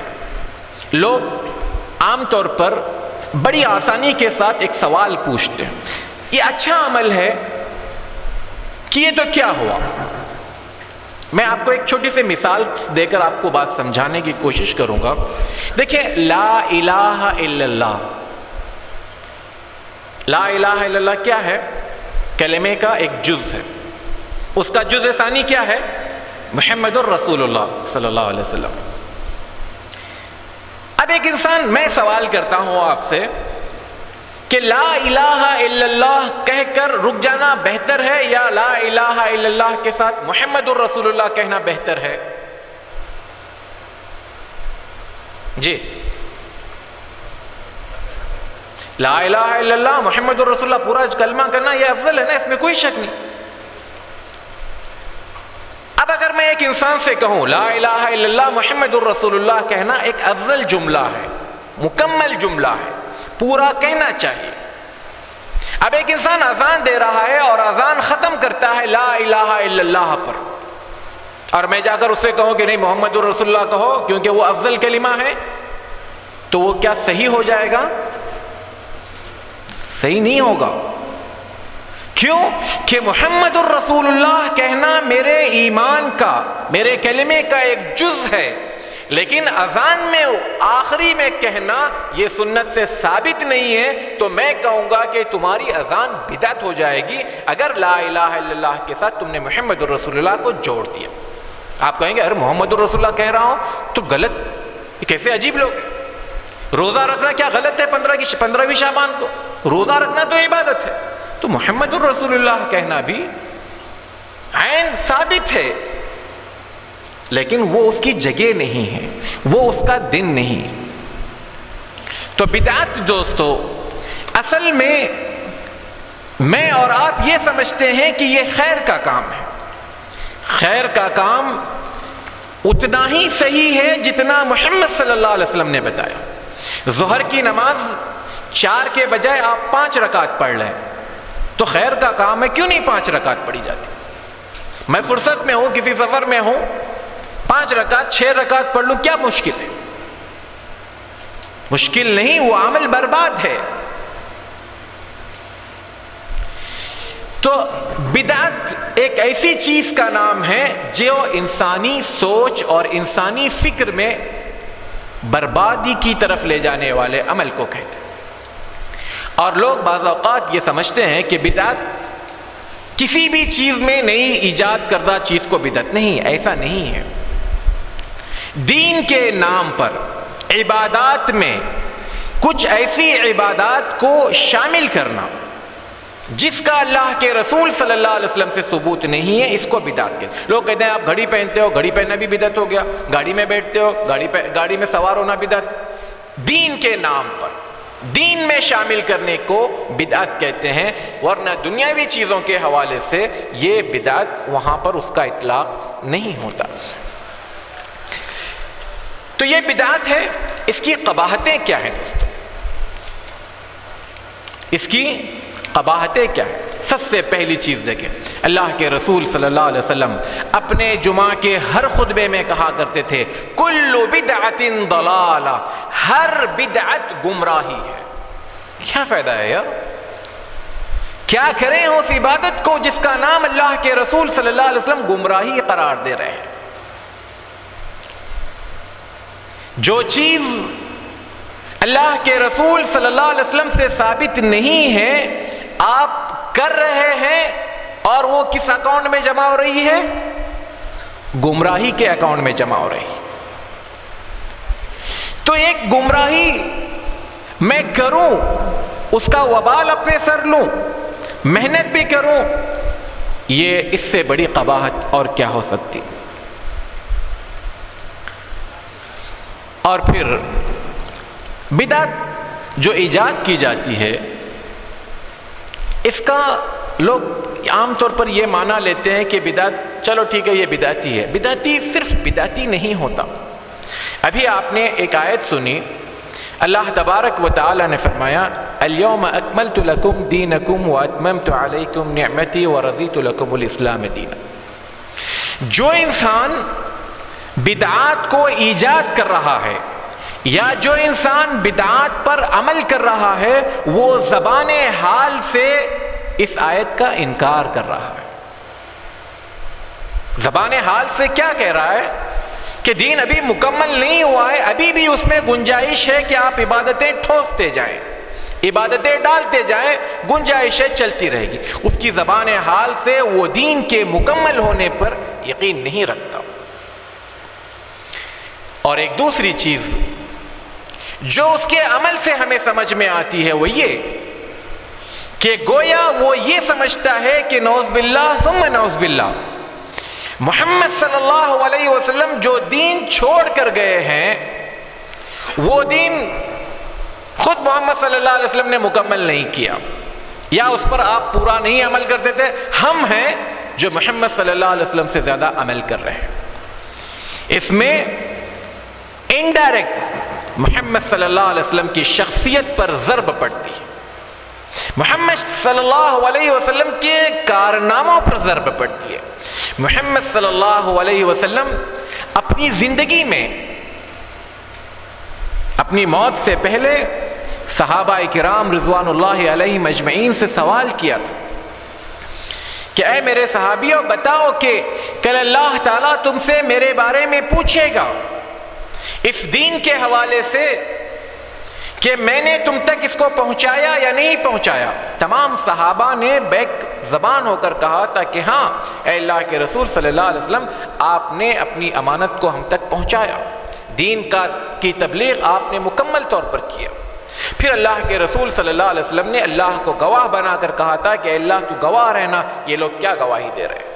لوگ عام طور پر بڑی آسانی کے ساتھ ایک سوال پوچھتے ہیں، یہ اچھا عمل ہے کہ یہ تو کیا ہوا؟ میں آپ کو ایک چھوٹی سی مثال دے کر آپ کو بات سمجھانے کی کوشش کروں گا۔ دیکھیں لا الہ الا اللہ، لا الہ الا اللہ کیا ہے؟ کلمے کا ایک جز ہے، اس کا جز ثانی کیا ہے؟ محمد الرسول اللہ صلی اللہ علیہ وسلم۔ اب ایک انسان، میں سوال کرتا ہوں آپ سے کہ لا الہ الا اللہ کہہ کر رک جانا بہتر ہے یا لا الہ الا اللہ کے ساتھ محمد الرسول اللہ کہنا بہتر ہے؟ جی، لا الہ الا اللہ محمد الرسول اللہ پورا کلمہ کرنا یہ افضل ہے نا، اس میں کوئی شک نہیں۔ اب اگر میں ایک انسان سے کہوں لا الہ الا اللہ محمد الرسول اللہ کہنا ایک افضل جملہ ہے، مکمل جملہ ہے، پورا کہنا چاہیے۔ اب ایک انسان اذان دے رہا ہے اور اذان ختم کرتا ہے لا الہ الا اللہ پر، اور میں جا کر اس سے کہوں کہ نہیں محمد الرسول اللہ کہو کیونکہ وہ افضل کلمہ ہے، تو وہ کیا صحیح ہو جائے گا؟ صحیح نہیں ہوگا۔ کیوں؟ کہ محمد الرسول اللہ کہنا میرے ایمان کا، میرے کلمے کا ایک جز ہے، لیکن اذان میں آخری میں کہنا یہ سنت سے ثابت نہیں ہے، تو میں کہوں گا کہ تمہاری اذان بدعت ہو جائے گی اگر لا الہ الا اللہ کے ساتھ تم نے محمد الرسول اللہ کو جوڑ دیا۔ آپ کہیں گے ارے محمد الرسول اللہ کہہ رہا ہوں تو غلط، کیسے عجیب لوگ ہیں۔ روزہ رکھنا کیا غلط ہے 15ویں شعبان کو؟ روزہ رکھنا تو عبادت ہے، تو محمد الرسول اللہ کہنا بھی عین ثابت ہے، لیکن وہ اس کی جگہ نہیں ہے، وہ اس کا دن نہیں ہے۔ تو بدعت دوستو اصل میں اور آپ یہ سمجھتے ہیں کہ یہ خیر کا کام ہے۔ خیر کا کام اتنا ہی صحیح ہے جتنا محمد صلی اللہ علیہ وسلم نے بتایا۔ ظہر کی نماز 4 کے بجائے آپ 5 رکعت پڑھ لیں تو خیر کا کام ہے، کیوں نہیں 5 رکعت پڑھی جاتی؟ میں فرصت میں ہوں، کسی سفر میں ہوں، 5 رکعت 6 رکعت پڑھ لوں، کیا مشکل ہے؟ مشکل نہیں، وہ عمل برباد ہے۔ تو بدعت ایک ایسی چیز کا نام ہے جو انسانی سوچ اور انسانی فکر میں بربادی کی طرف لے جانے والے عمل کو کہتے ہیں۔ اور لوگ بعض اوقات یہ سمجھتے ہیں کہ بدعت کسی بھی چیز میں نئی ایجاد کردہ چیز کو بدعت نہیں، ایسا نہیں ہے۔ دین کے نام پر عبادات میں کچھ ایسی عبادات کو شامل کرنا جس کا اللہ کے رسول صلی اللہ علیہ وسلم سے ثبوت نہیں ہے، اس کو بدعت کہتے ہیں۔ لوگ کہتے ہیں آپ گھڑی پہنتے ہو، گھڑی پہننا بھی بدعت ہو گیا، گاڑی میں بیٹھتے ہو، گاڑی میں سوار ہونا بدعت۔ دین کے نام پر دین میں شامل کرنے کو بدعت کہتے ہیں، ورنہ دنیاوی چیزوں کے حوالے سے یہ بدعت وہاں پر اس کا اطلاق نہیں ہوتا۔ تو یہ بدعت ہے، اس کی قباحتیں کیا ہیں دوستو؟ اس کی قباحتیں کیا ہیں؟ سب سے پہلی چیز دیکھیں، اللہ کے رسول صلی اللہ علیہ وسلم اپنے جمعہ کے ہر خطبے میں کہا کرتے تھے کل بدعت ضلالہ، ہر بدعت گمراہی ہے۔ کیا فائدہ ہے یار؟ کیا کریں اس عبادت کو جس کا نام اللہ کے رسول صلی اللہ علیہ وسلم گمراہی قرار دے رہے ہیں؟ جو چیز اللہ کے رسول صلی اللہ علیہ وسلم سے ثابت نہیں ہے آپ کر رہے ہیں، اور وہ کس اکاؤنٹ میں جمع ہو رہی ہے؟ گمراہی کے اکاؤنٹ میں جمع ہو رہی ہے۔ تو ایک گمراہی میں کروں، اس کا وبال اپنے سر لوں، محنت بھی کروں، یہ اس سے بڑی قباحت اور کیا ہو سکتی؟ اور پھر بدعت جو ایجاد کی جاتی ہے، اس کا لوگ عام طور پر یہ معنی لیتے ہیں کہ بدعت، چلو ٹھیک ہے یہ بدعتی ہے۔ بدعتی صرف بدعتی نہیں ہوتا۔ ابھی آپ نے ایک آیت سنی، اللہ تبارک و تعالی نے فرمایا الیوم اکملت لکم دینکم واتممت علیکم نعمتی ورضیت لکم الاسلام دینا۔ جو انسان بدعات کو ایجاد کر رہا ہے یا جو انسان بدعات پر عمل کر رہا ہے، وہ زبان حال سے اس آیت کا انکار کر رہا ہے۔ زبان حال سے کیا کہہ رہا ہے؟ کہ دین ابھی مکمل نہیں ہوا ہے، ابھی بھی اس میں گنجائش ہے کہ آپ عبادتیں ٹھوستے جائیں، عبادتیں ڈالتے جائیں، گنجائشیں چلتی رہے گی۔ اس کی زبان حال سے وہ دین کے مکمل ہونے پر یقین نہیں رکھتا۔ اور ایک دوسری چیز جو اس کے عمل سے ہمیں سمجھ میں آتی ہے وہ یہ کہ گویا وہ یہ سمجھتا ہے کہ نعوذ باللہ ثم نعوذ باللہ، محمد صلی اللہ علیہ وسلم جو دین چھوڑ کر گئے ہیں وہ دین خود محمد صلی اللہ علیہ وسلم نے مکمل نہیں کیا، یا اس پر آپ پورا نہیں عمل کرتے تھے، ہم ہیں جو محمد صلی اللہ علیہ وسلم سے زیادہ عمل کر رہے ہیں۔ اس میں انڈائریکٹ محمد صلی اللہ علیہ وسلم کی شخصیت پر ضرب پڑتی ہے، محمد صلی اللہ علیہ وسلم کے کارناموں پر ضرب پڑتی ہے۔ محمد صلی اللہ علیہ وسلم اپنی زندگی میں اپنی موت سے پہلے صحابہ کرام رضوان اللہ علیہم اجمعین سے سوال کیا تھا کہ اے میرے صحابیوں بتاؤ کہ کل اللہ تعالیٰ تم سے میرے بارے میں پوچھے گا اس دین کے حوالے سے کہ میں نے تم تک اس کو پہنچایا یا نہیں پہنچایا؟ تمام صحابہ نے بیک زبان ہو کر کہا تھا کہ ہاں اے اللہ کے رسول صلی اللہ علیہ وسلم، آپ نے اپنی امانت کو ہم تک پہنچایا، دین کی تبلیغ آپ نے مکمل طور پر کیا۔ پھر اللہ کے رسول صلی اللہ علیہ وسلم نے اللہ کو گواہ بنا کر کہا تھا کہ اللہ تو گواہ رہنا، یہ لوگ کیا گواہی دے رہے ہیں؟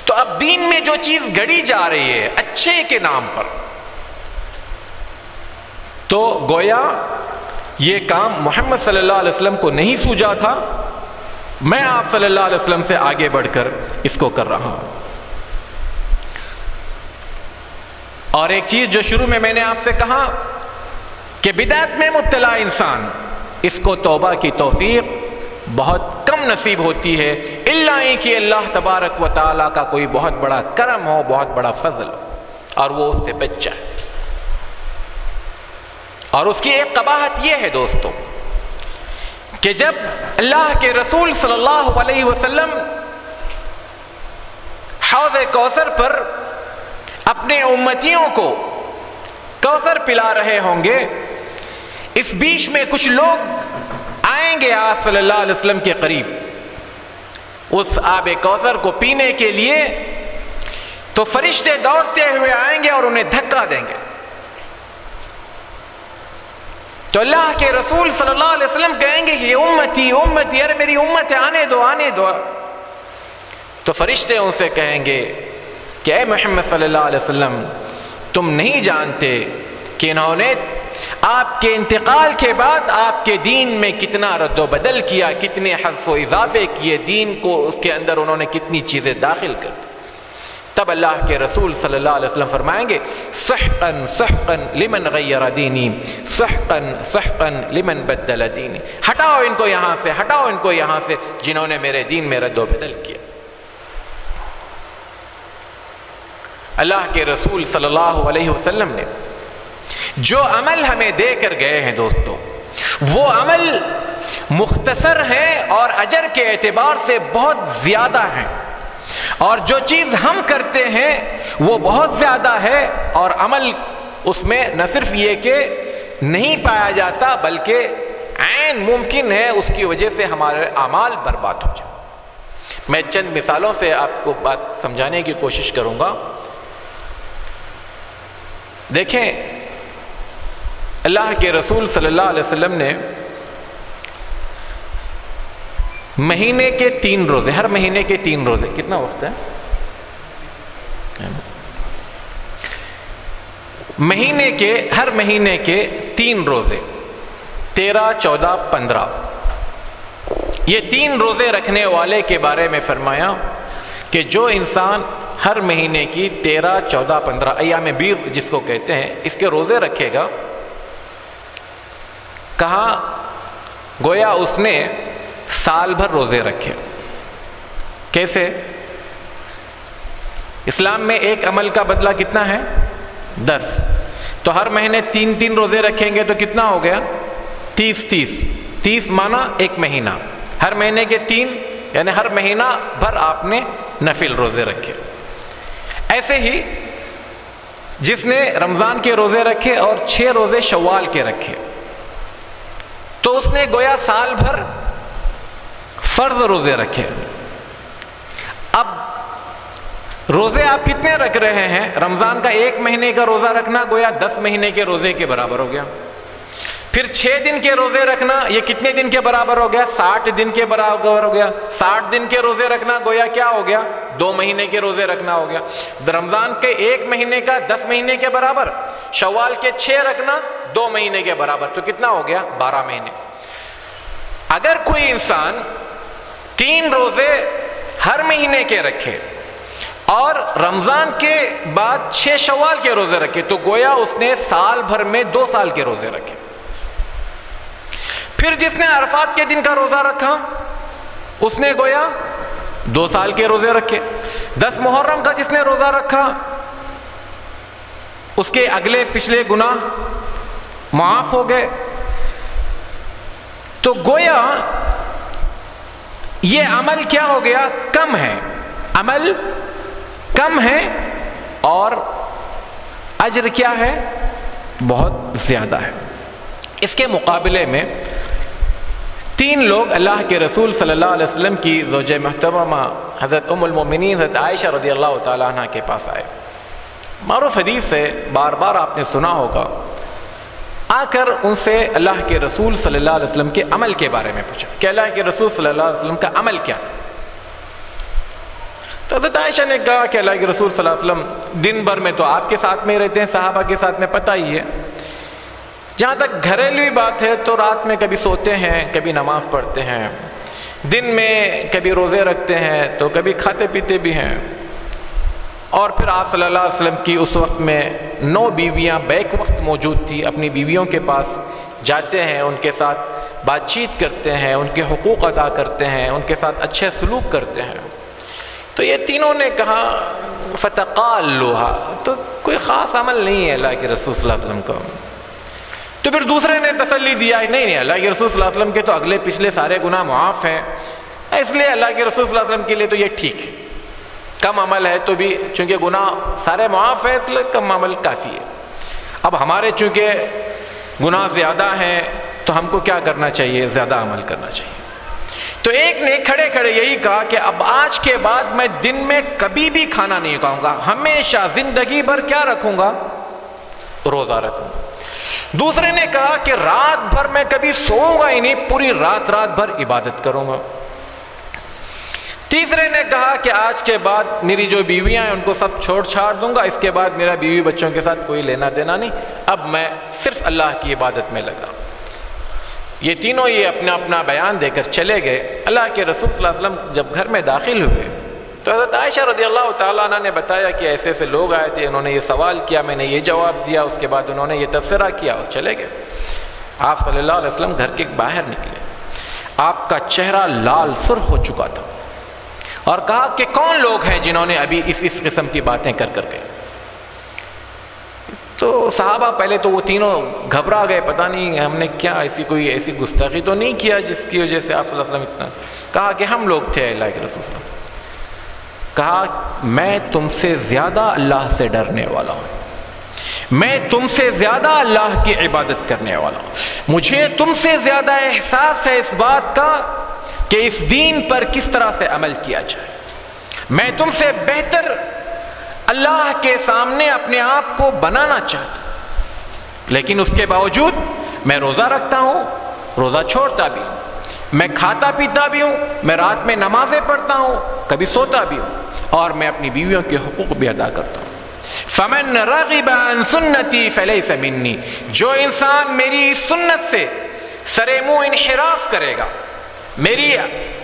تو اب دین میں جو چیز گڑی جا رہی ہے اچھے کے نام پر، تو گویا یہ کام محمد صلی اللہ علیہ وسلم کو نہیں سوجا تھا، میں آپ صلی اللہ علیہ وسلم سے آگے بڑھ کر اس کو کر رہا ہوں۔ اور ایک چیز جو شروع میں نے آپ سے کہا کہ بدعت میں مبتلا انسان، اس کو توبہ کی توفیق بہت کم نصیب ہوتی ہے، الا کہ اللہ تبارک و تعالیٰ کا کوئی بہت بڑا کرم ہو، بہت بڑا فضل ہو اور وہ اس سے بچ جائے۔ اور اس کی ایک قباحت یہ ہے دوستو کہ جب اللہ کے رسول صلی اللہ علیہ وسلم حوض کوثر پر اپنے امتیوں کو کوثر پلا رہے ہوں گے، اس بیچ میں کچھ لوگ آئیں گے آپ صلی اللہ علیہ وسلم کے قریب اس آب کوثر کو پینے کے لیے، تو فرشتے دوڑتے ہوئے آئیں گے اور انہیں دھکا دیں گے۔ تو اللہ کے رسول صلی اللہ علیہ وسلم کہیں گے کہ امتی امتی، ارے میری امت ہے، آنے دو آنے دو۔ تو فرشتے ان سے کہیں گے کہ اے محمد صلی اللہ علیہ وسلم، تم نہیں جانتے کہ انہوں نے آپ کے انتقال کے بعد آپ کے دین میں کتنا رد و بدل کیا، کتنے حذف و اضافے کیے، دین کو اس کے اندر انہوں نے کتنی چیزیں داخل کر دی۔ تب اللہ کے رسول صلی اللہ علیہ وسلم فرمائیں گے سحقاً سحقاً لمن غیر دینی، سحقاً سحقاً لمن بدل دینی، ہٹاؤ ان کو یہاں سے، ہٹاؤ ان کو یہاں سے جنہوں نے میرے دین میں رد و بدل کیا۔ اللہ کے رسول صلی اللہ علیہ وسلم نے جو عمل ہمیں دے کر گئے ہیں دوستو، وہ عمل مختصر ہیں اور اجر کے اعتبار سے بہت زیادہ ہیں، اور جو چیز ہم کرتے ہیں وہ بہت زیادہ ہے، اور عمل اس میں نہ صرف یہ کہ نہیں پایا جاتا بلکہ عین ممکن ہے اس کی وجہ سے ہمارے اعمال برباد ہو جائیں۔ میں چند مثالوں سے آپ کو بات سمجھانے کی کوشش کروں گا۔ دیکھیں اللہ کے رسول صلی اللہ علیہ وسلم نے مہینے کے 3 روزے، ہر مہینے کے 3 روزے، کتنا وقت ہے؟ ہر مہینے کے 3 روزے 13، 14، 15، یہ 3 روزے رکھنے والے کے بارے میں فرمایا کہ جو انسان ہر مہینے کی 13، 14، 15 ایام بیض جس کو کہتے ہیں اس کے روزے رکھے گا، کہا گویا اس نے سال بھر روزے رکھے۔ کیسے؟ اسلام میں ایک عمل کا بدلہ کتنا ہے؟ 10، تو ہر مہینے 3 روزے رکھیں گے تو کتنا ہو گیا؟ 30 معنی ایک مہینہ، ہر مہینے کے 3 یعنی ہر مہینہ بھر آپ نے نفل روزے رکھے۔ ایسے ہی جس نے رمضان کے روزے رکھے اور 6 روزے شوال کے رکھے تو اس نے گویا سال بھر فرض روزے رکھے۔ اب روزے آپ کتنے رکھ رہے ہیں؟ رمضان کا 1 مہینے کا روزہ رکھنا گویا 10 مہینے کے روزے کے برابر ہو گیا، پھر 6 دن کے روزے رکھنا یہ کتنے دن کے برابر ہو گیا؟ 60 دن کے برابر ہو گیا۔ 60 دن کے روزے رکھنا گویا کیا ہو گیا؟ 2 مہینے کے روزے رکھنا ہو گیا۔ رمضان کے 1 مہینے کا 10 مہینے کے برابر، شوال کے 6 رکھنا 2 مہینے کے برابر، تو کتنا ہو گیا؟ 12 مہینے۔ اگر کوئی انسان 3 روزے ہر مہینے کے رکھے اور رمضان کے بعد 6 شوال کے روزے رکھے تو گویا اس نے سال بھر میں 2 سال کے روزے رکھے۔ پھر جس نے عرفات کے دن کا روزہ رکھا اس نے گویا 2 سال کے روزے رکھے۔ 10 محرم کا جس نے روزہ رکھا اس کے اگلے پچھلے گناہ معاف ہو گئے۔ تو گویا یہ عمل کیا ہو گیا؟ کم ہے، عمل کم ہے اور اجر کیا ہے؟ بہت زیادہ ہے۔ اس کے مقابلے میں 3 لوگ اللہ کے رسول صلی اللہ علیہ وسلم کی زوجہ محترمہ حضرت ام المؤمنین حضرت عائشہ رضی اللہ تعالیٰ عنہ کے پاس آئے۔ معروف حدیث ہے، بار بار آپ نے سنا ہوگا۔ آ کر ان سے اللہ کے رسول صلی اللہ علیہ وسلم کے عمل کے بارے میں پوچھا کہ اللہ کے رسول صلی اللہ علیہ وسلم کا عمل کیا تھا؟ تو حضرت عائشہ نے کہا کہ اللہ کے رسول صلی اللہ علیہ وسلم دن بھر میں تو آپ کے ساتھ میں رہتے ہیں، صحابہ کے ساتھ میں پتہ ہی ہے، جہاں تک گھریلوی بات ہے تو رات میں کبھی سوتے ہیں، کبھی نماز پڑھتے ہیں، دن میں کبھی روزے رکھتے ہیں تو کبھی کھاتے پیتے بھی ہیں۔ اور پھر آپ صلی اللہ علیہ وسلم کی اس وقت میں 9 بیویاں بیک وقت موجود تھی، اپنی بیویوں کے پاس جاتے ہیں، ان کے ساتھ بات چیت کرتے ہیں، ان کے حقوق ادا کرتے ہیں، ان کے ساتھ اچھے سلوک کرتے ہیں۔ تو یہ تینوں نے کہا فتقالوها، تو کوئی خاص عمل نہیں ہے اللہ کے رسول صلی اللہ علیہ وسلم کا۔ تو پھر دوسرے نے تسلی دیا نہیں اللہ کے رسول صلی اللہ علیہ وسلم کے تو اگلے پچھلے سارے گناہ معاف ہیں، اس لیے اللہ کے رسول صلی اللہ علیہ وسلم کے لیے تو یہ ٹھیک ہے، کم عمل ہے تو بھی چونکہ گناہ سارے معاف ہیں اس لیے کم عمل کافی ہے۔ اب ہمارے چونکہ گناہ زیادہ ہیں تو ہم کو کیا کرنا چاہیے؟ زیادہ عمل کرنا چاہیے۔ تو ایک نے کھڑے کھڑے یہی کہا کہ اب آج کے بعد میں دن میں کبھی بھی کھانا نہیں کھاؤں گا، ہمیشہ زندگی بھر کیا رکھوں گا؟ روزہ رکھوں گا۔ دوسرے نے کہا کہ رات بھر میں کبھی سوؤں گا ہی نہیں، پوری رات بھر عبادت کروں گا۔ تیسرے نے کہا کہ آج کے بعد میری جو بیویاں ہیں ان کو سب چھوڑ چھاڑ دوں گا، اس کے بعد میرا بیوی بچوں کے ساتھ کوئی لینا دینا نہیں، اب میں صرف اللہ کی عبادت میں لگا۔ یہ تینوں یہ اپنا اپنا بیان دے کر چلے گئے۔ اللہ کے رسول صلی اللہ علیہ وسلم جب گھر میں داخل ہوئے تو حضرت عائشہ رضی اللہ تعالیٰ عنہ نے بتایا کہ ایسے ایسے لوگ آئے تھے، انہوں نے یہ سوال کیا، میں نے یہ جواب دیا، اس کے بعد انہوں نے یہ تبصرہ کیا اور چلے گئے۔ آپ صلی اللہ علیہ وسلم گھر کے باہر نکلے، آپ کا چہرہ لال سرخ ہو چکا تھا، اور کہا کہ کون لوگ ہیں جنہوں نے ابھی اس قسم کی باتیں کر گئے؟ تو صحابہ پہلے تو وہ تینوں گھبرا گئے، پتہ نہیں ہم نے کیا ایسی گستاخی تو نہیں کیا جس کی وجہ سے آپ صلی اللہ علیہ وسلم اتنا۔ کہا کہ ہم لوگ تھے اللہ کے رسول صلی اللہ علیہ وسلم۔ کہا میں تم سے زیادہ اللہ سے ڈرنے والا ہوں، میں تم سے زیادہ اللہ کی عبادت کرنے والا ہوں، مجھے تم سے زیادہ احساس ہے اس بات کا کہ اس دین پر کس طرح سے عمل کیا جائے، میں تم سے بہتر اللہ کے سامنے اپنے آپ کو بنانا چاہتا ہوں، لیکن اس کے باوجود میں روزہ رکھتا ہوں، روزہ چھوڑتا بھی ہوں، میں کھاتا پیتا بھی ہوں، میں رات میں نمازیں پڑھتا ہوں، کبھی سوتا بھی ہوں، اور میں اپنی بیویوں کے حقوق بھی ادا کرتا ہوں۔ فمن رغب عن سنتی فلیس منی، جو انسان میری اس سنت سے سرے منہ انحراف کرے گا، میری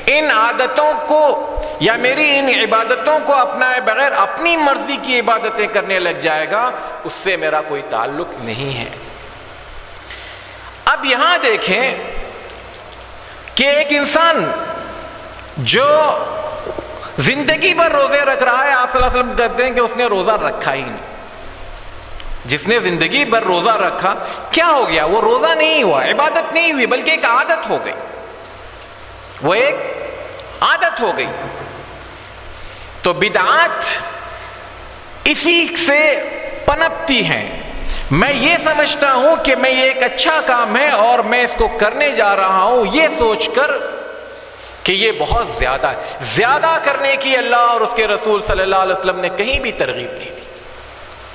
ان عادتوں کو یا میری ان عبادتوں کو اپنائے بغیر اپنی مرضی کی عبادتیں کرنے لگ جائے گا، اس سے میرا کوئی تعلق نہیں ہے۔ اب یہاں دیکھیں کہ ایک انسان جو زندگی بھر روزے رکھ رہا ہے، آپ صلی اللہ علیہ وسلم کہتے ہیں کہ اس نے روزہ رکھا ہی نہیں۔ جس نے زندگی بھر روزہ رکھا، کیا ہو گیا؟ وہ روزہ نہیں ہوا، عبادت نہیں ہوئی، بلکہ ایک عادت ہو گئی، وہ ایک عادت ہو گئی۔ تو بدعات اسی سے پنپتی ہیں۔ میں یہ سمجھتا ہوں کہ میں یہ ایک اچھا کام ہے اور میں اس کو کرنے جا رہا ہوں، یہ سوچ کر کہ یہ بہت زیادہ ہے۔ زیادہ کرنے کی اللہ اور اس کے رسول صلی اللہ علیہ وسلم نے کہیں بھی ترغیب نہیں دی۔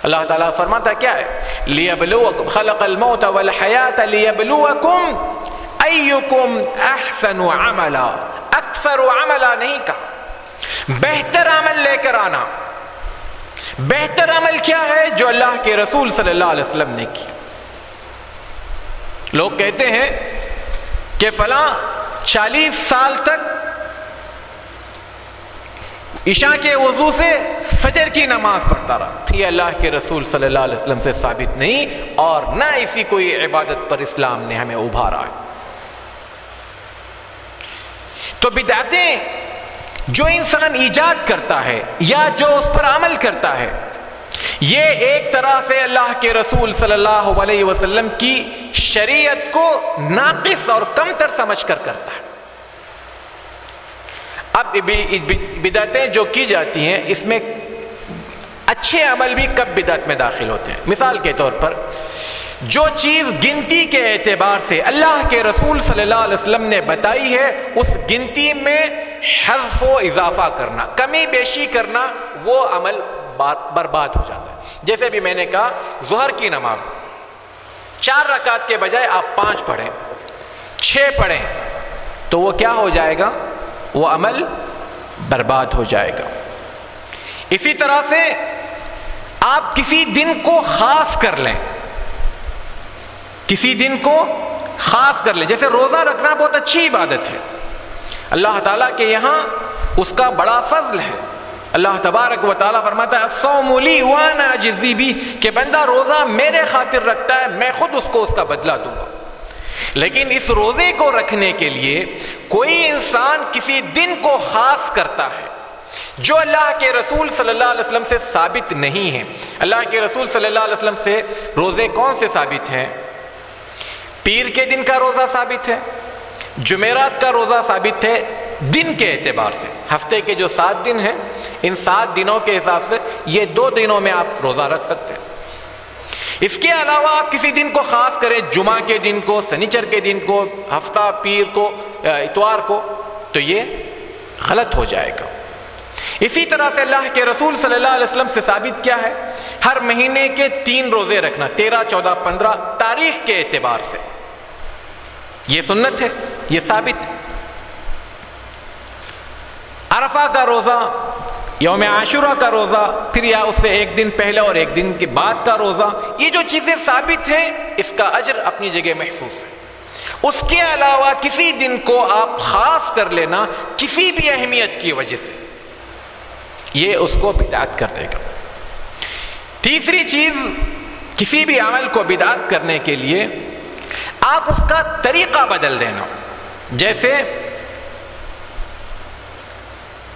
اللہ تعالیٰ فرماتا کیا ہے؟ لِيَبْلُوَكُمْ خَلَقَ الْمَوْتَ وَالْحَيَاةَ لِيَبْلُوَكُمْ أَيُّكُمْ أَحْسَنُ عَمَلًا، اکثر عملہ نہیں کہا، بہتر عمل لے کر آنا۔ بہتر عمل کیا ہے؟ جو اللہ کے رسول صلی اللہ علیہ وسلم نے کیا۔ لوگ کہتے ہیں کہ فلاں 40 سال تک عشاء کے وضو سے فجر کی نماز پڑھتا رہا، یہ اللہ کے رسول صلی اللہ علیہ وسلم سے ثابت نہیں، اور نہ اسی کوئی عبادت پر اسلام نے ہمیں ابھارا ہے۔ تو بدعتیں جو انسان ایجاد کرتا ہے یا جو اس پر عمل کرتا ہے، یہ ایک طرح سے اللہ کے رسول صلی اللہ علیہ وسلم کی شریعت کو ناقص اور کمتر سمجھ کر کرتا ہے۔ اب بدعتیں جو کی جاتی ہیں، اس میں اچھے عمل بھی کب بدعت میں داخل ہوتے ہیں۔ مثال کے طور پر جو چیز گنتی کے اعتبار سے اللہ کے رسول صلی اللہ علیہ وسلم نے بتائی ہے، اس گنتی میں حذف و اضافہ کرنا، کمی بیشی کرنا، وہ عمل برباد ہو جاتا ہے۔ جیسے بھی میں نے کہا، ظہر کی نماز 4 رکعت کے بجائے آپ 5 پڑھیں، 6 پڑھیں، تو وہ کیا ہو جائے گا؟ وہ عمل برباد ہو جائے گا۔ اسی طرح سے آپ کسی دن کو خاص کر لیں، کسی دن کو خاص کر لیں، جیسے روزہ رکھنا بہت اچھی عبادت ہے، اللہ تعالیٰ کے یہاں اس کا بڑا فضل ہے۔ اللہ تبارک و تعالیٰ فرماتا ہے الصوم لی وانا اجزی بہ، کہ بندہ روزہ میرے خاطر رکھتا ہے، میں خود اس کو اس کا بدلہ دوں گا۔ لیکن اس روزے کو رکھنے کے لیے کوئی انسان کسی دن کو خاص کرتا ہے جو اللہ کے رسول صلی اللہ علیہ وسلم سے ثابت نہیں ہے۔ اللہ کے رسول صلی اللہ علیہ وسلم سے روزے کون سے ثابت ہیں؟ پیر کے دن کا روزہ ثابت ہے، جمعرات کا روزہ ثابت ہے دن کے اعتبار سے۔ ہفتے کے جو 7 دن ہیں، ان 7 دنوں کے حساب سے یہ 2 دنوں میں آپ روزہ رکھ سکتے ہیں۔ اس کے علاوہ آپ کسی دن کو خاص کریں، جمعہ کے دن کو، سنیچر کے دن کو، ہفتہ پیر کو، اتوار کو، تو یہ غلط ہو جائے گا۔ اسی طرح سے اللہ کے رسول صلی اللہ علیہ وسلم سے ثابت کیا ہے؟ ہر مہینے کے 3 روزے رکھنا، 13، 14، 15 تاریخ کے اعتبار سے، یہ سنت ہے، یہ ثابت ہے۔ عرفہ کا روزہ، یوم عاشورہ کا روزہ، پھر یا اس سے 1 دن پہلے اور 1 دن کے بعد کا روزہ، یہ جو چیزیں ثابت ہیں، اس کا اجر اپنی جگہ محفوظ ہے۔ اس کے علاوہ کسی دن کو آپ خاص کر لینا کسی بھی اہمیت کی وجہ سے، یہ اس کو بدعت کر دے گا۔ تیسری چیز، کسی بھی عمل کو بدعت کرنے کے لیے آپ اس کا طریقہ بدل دینا۔ جیسے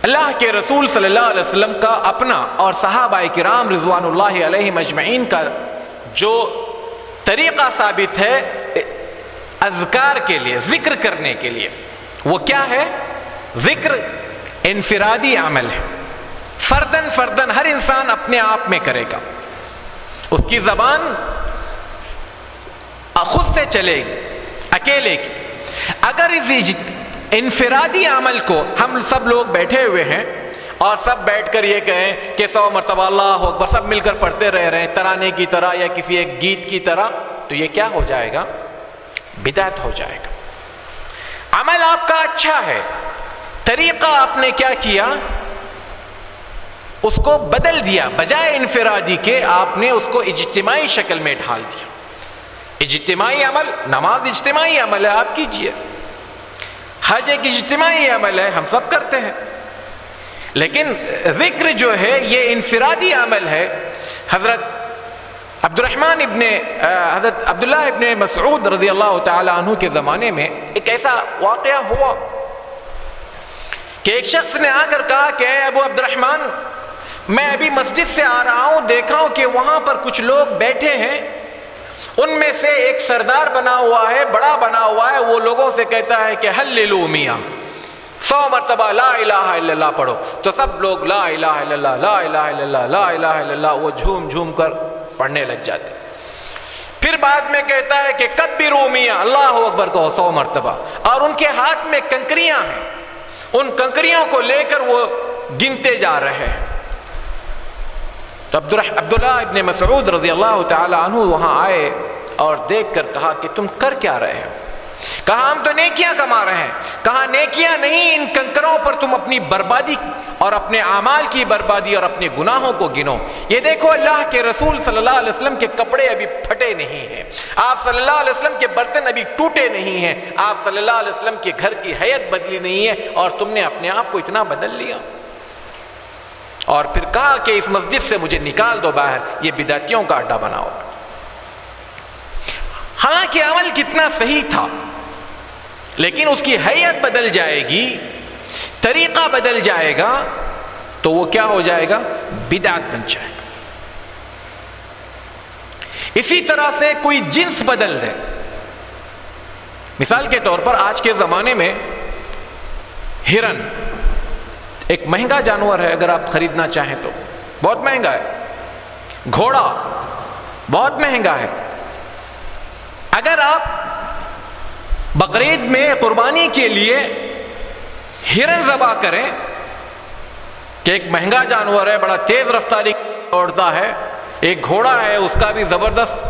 اللہ کے رسول صلی اللہ علیہ وسلم کا اپنا اور صحابہ کرام رضوان اللہ علیہم اجمعین کا جو طریقہ ثابت ہے اذکار کے لیے، ذکر کرنے کے لیے، وہ کیا ہے؟ ذکر انفرادی عمل ہے، فردن فردن ہر انسان اپنے آپ میں کرے گا، اس کی زبان خود سے چلے گی، اکیلے کی۔ اگر اس انفرادی عمل کو ہم سب لوگ بیٹھے ہوئے ہیں اور سب بیٹھ کر یہ کہیں کہ 100 مرتبہ اللہ اکبر، سب مل کر پڑھتے رہ رہے ہیں ترانے کی طرح یا کسی ایک گیت کی طرح، تو یہ کیا ہو جائے گا؟ بدعت ہو جائے گا۔ عمل آپ کا اچھا ہے، طریقہ آپ نے کیا کیا؟ اس کو بدل دیا، بجائے انفرادی کے آپ نے اس کو اجتماعی شکل میں ڈھال دیا۔ اجتماعی عمل، نماز اجتماعی عمل ہے، آپ کیجئے۔ حج ایک اجتماعی عمل ہے، ہم سب کرتے ہیں۔ لیکن ذکر جو ہے یہ انفرادی عمل ہے۔ حضرت عبداللہ ابن مسعود رضی اللہ تعالی عنہ کے زمانے میں ایک ایسا واقعہ ہوا کہ ایک شخص نے آ کر کہا کہ اے ابو عبد الرحمن، میں ابھی مسجد سے آ رہا ہوں، دیکھا ہوں کہ وہاں پر کچھ لوگ بیٹھے ہیں، ان میں سے ایک سردار بنا ہوا ہے، بڑا بنا ہوا ہے، وہ لوگوں سے کہتا ہے کہ ہللو میاں، 100 مرتبہ لا الہ الا اللہ پڑھو، تو سب لوگ لا الہ الا اللہ، لا الہ الا اللہ، لا الہ الا اللہ، وہ جھوم جھوم کر پڑھنے لگ جاتے۔ پھر بعد میں کہتا ہے کہ کبروا میاں، اللہ اکبر کہو 100 مرتبہ، اور ان کے ہاتھ میں کنکریاں ہیں، ان کنکریوں کو لے کر وہ گنتے جا رہے ہیں۔ تو عبداللہ ابن مسعود رضی اللہ تعالی عنہ وہاں آئے اور دیکھ کر کہا کہ تم کر کیا رہے ہو؟ کہا ہم تو نیکیاں کما رہے ہیں۔ کہا نیکیاں نہیں، ان کنکروں پر تم اپنی بربادی اور اپنے اعمال کی بربادی اور اپنے گناہوں کو گنو۔ یہ دیکھو اللہ کے رسول صلی اللہ علیہ وسلم کے کپڑے ابھی پھٹے نہیں ہیں، آپ صلی اللہ علیہ وسلم کے برتن ابھی ٹوٹے نہیں ہیں، آپ صلی اللہ علیہ وسلم کے گھر کی حیت بدلی نہیں ہے، اور تم نے اپنے آپ کو اتنا بدل لیا۔ اور پھر کہا کہ اس مسجد سے مجھے نکال دو باہر، یہ بدعتیوں کا اڈا بناؤ۔ حالانکہ عمل کتنا صحیح تھا، لیکن اس کی حیت بدل جائے گی، طریقہ بدل جائے گا، تو وہ کیا ہو جائے گا؟ بدعت بن جائے گا۔ اسی طرح سے کوئی جنس بدل دے، مثال کے طور پر آج کے زمانے میں ہرن ایک مہنگا جانور ہے، اگر آپ خریدنا چاہیں تو بہت مہنگا ہے۔ گھوڑا بہت مہنگا ہے۔ اگر آپ بقرعید میں قربانی کے لیے ہرن ذبح کریں کہ ایک مہنگا جانور ہے، بڑا تیز رفتاری دوڑتا ہے، ایک گھوڑا ہے اس کا بھی زبردست،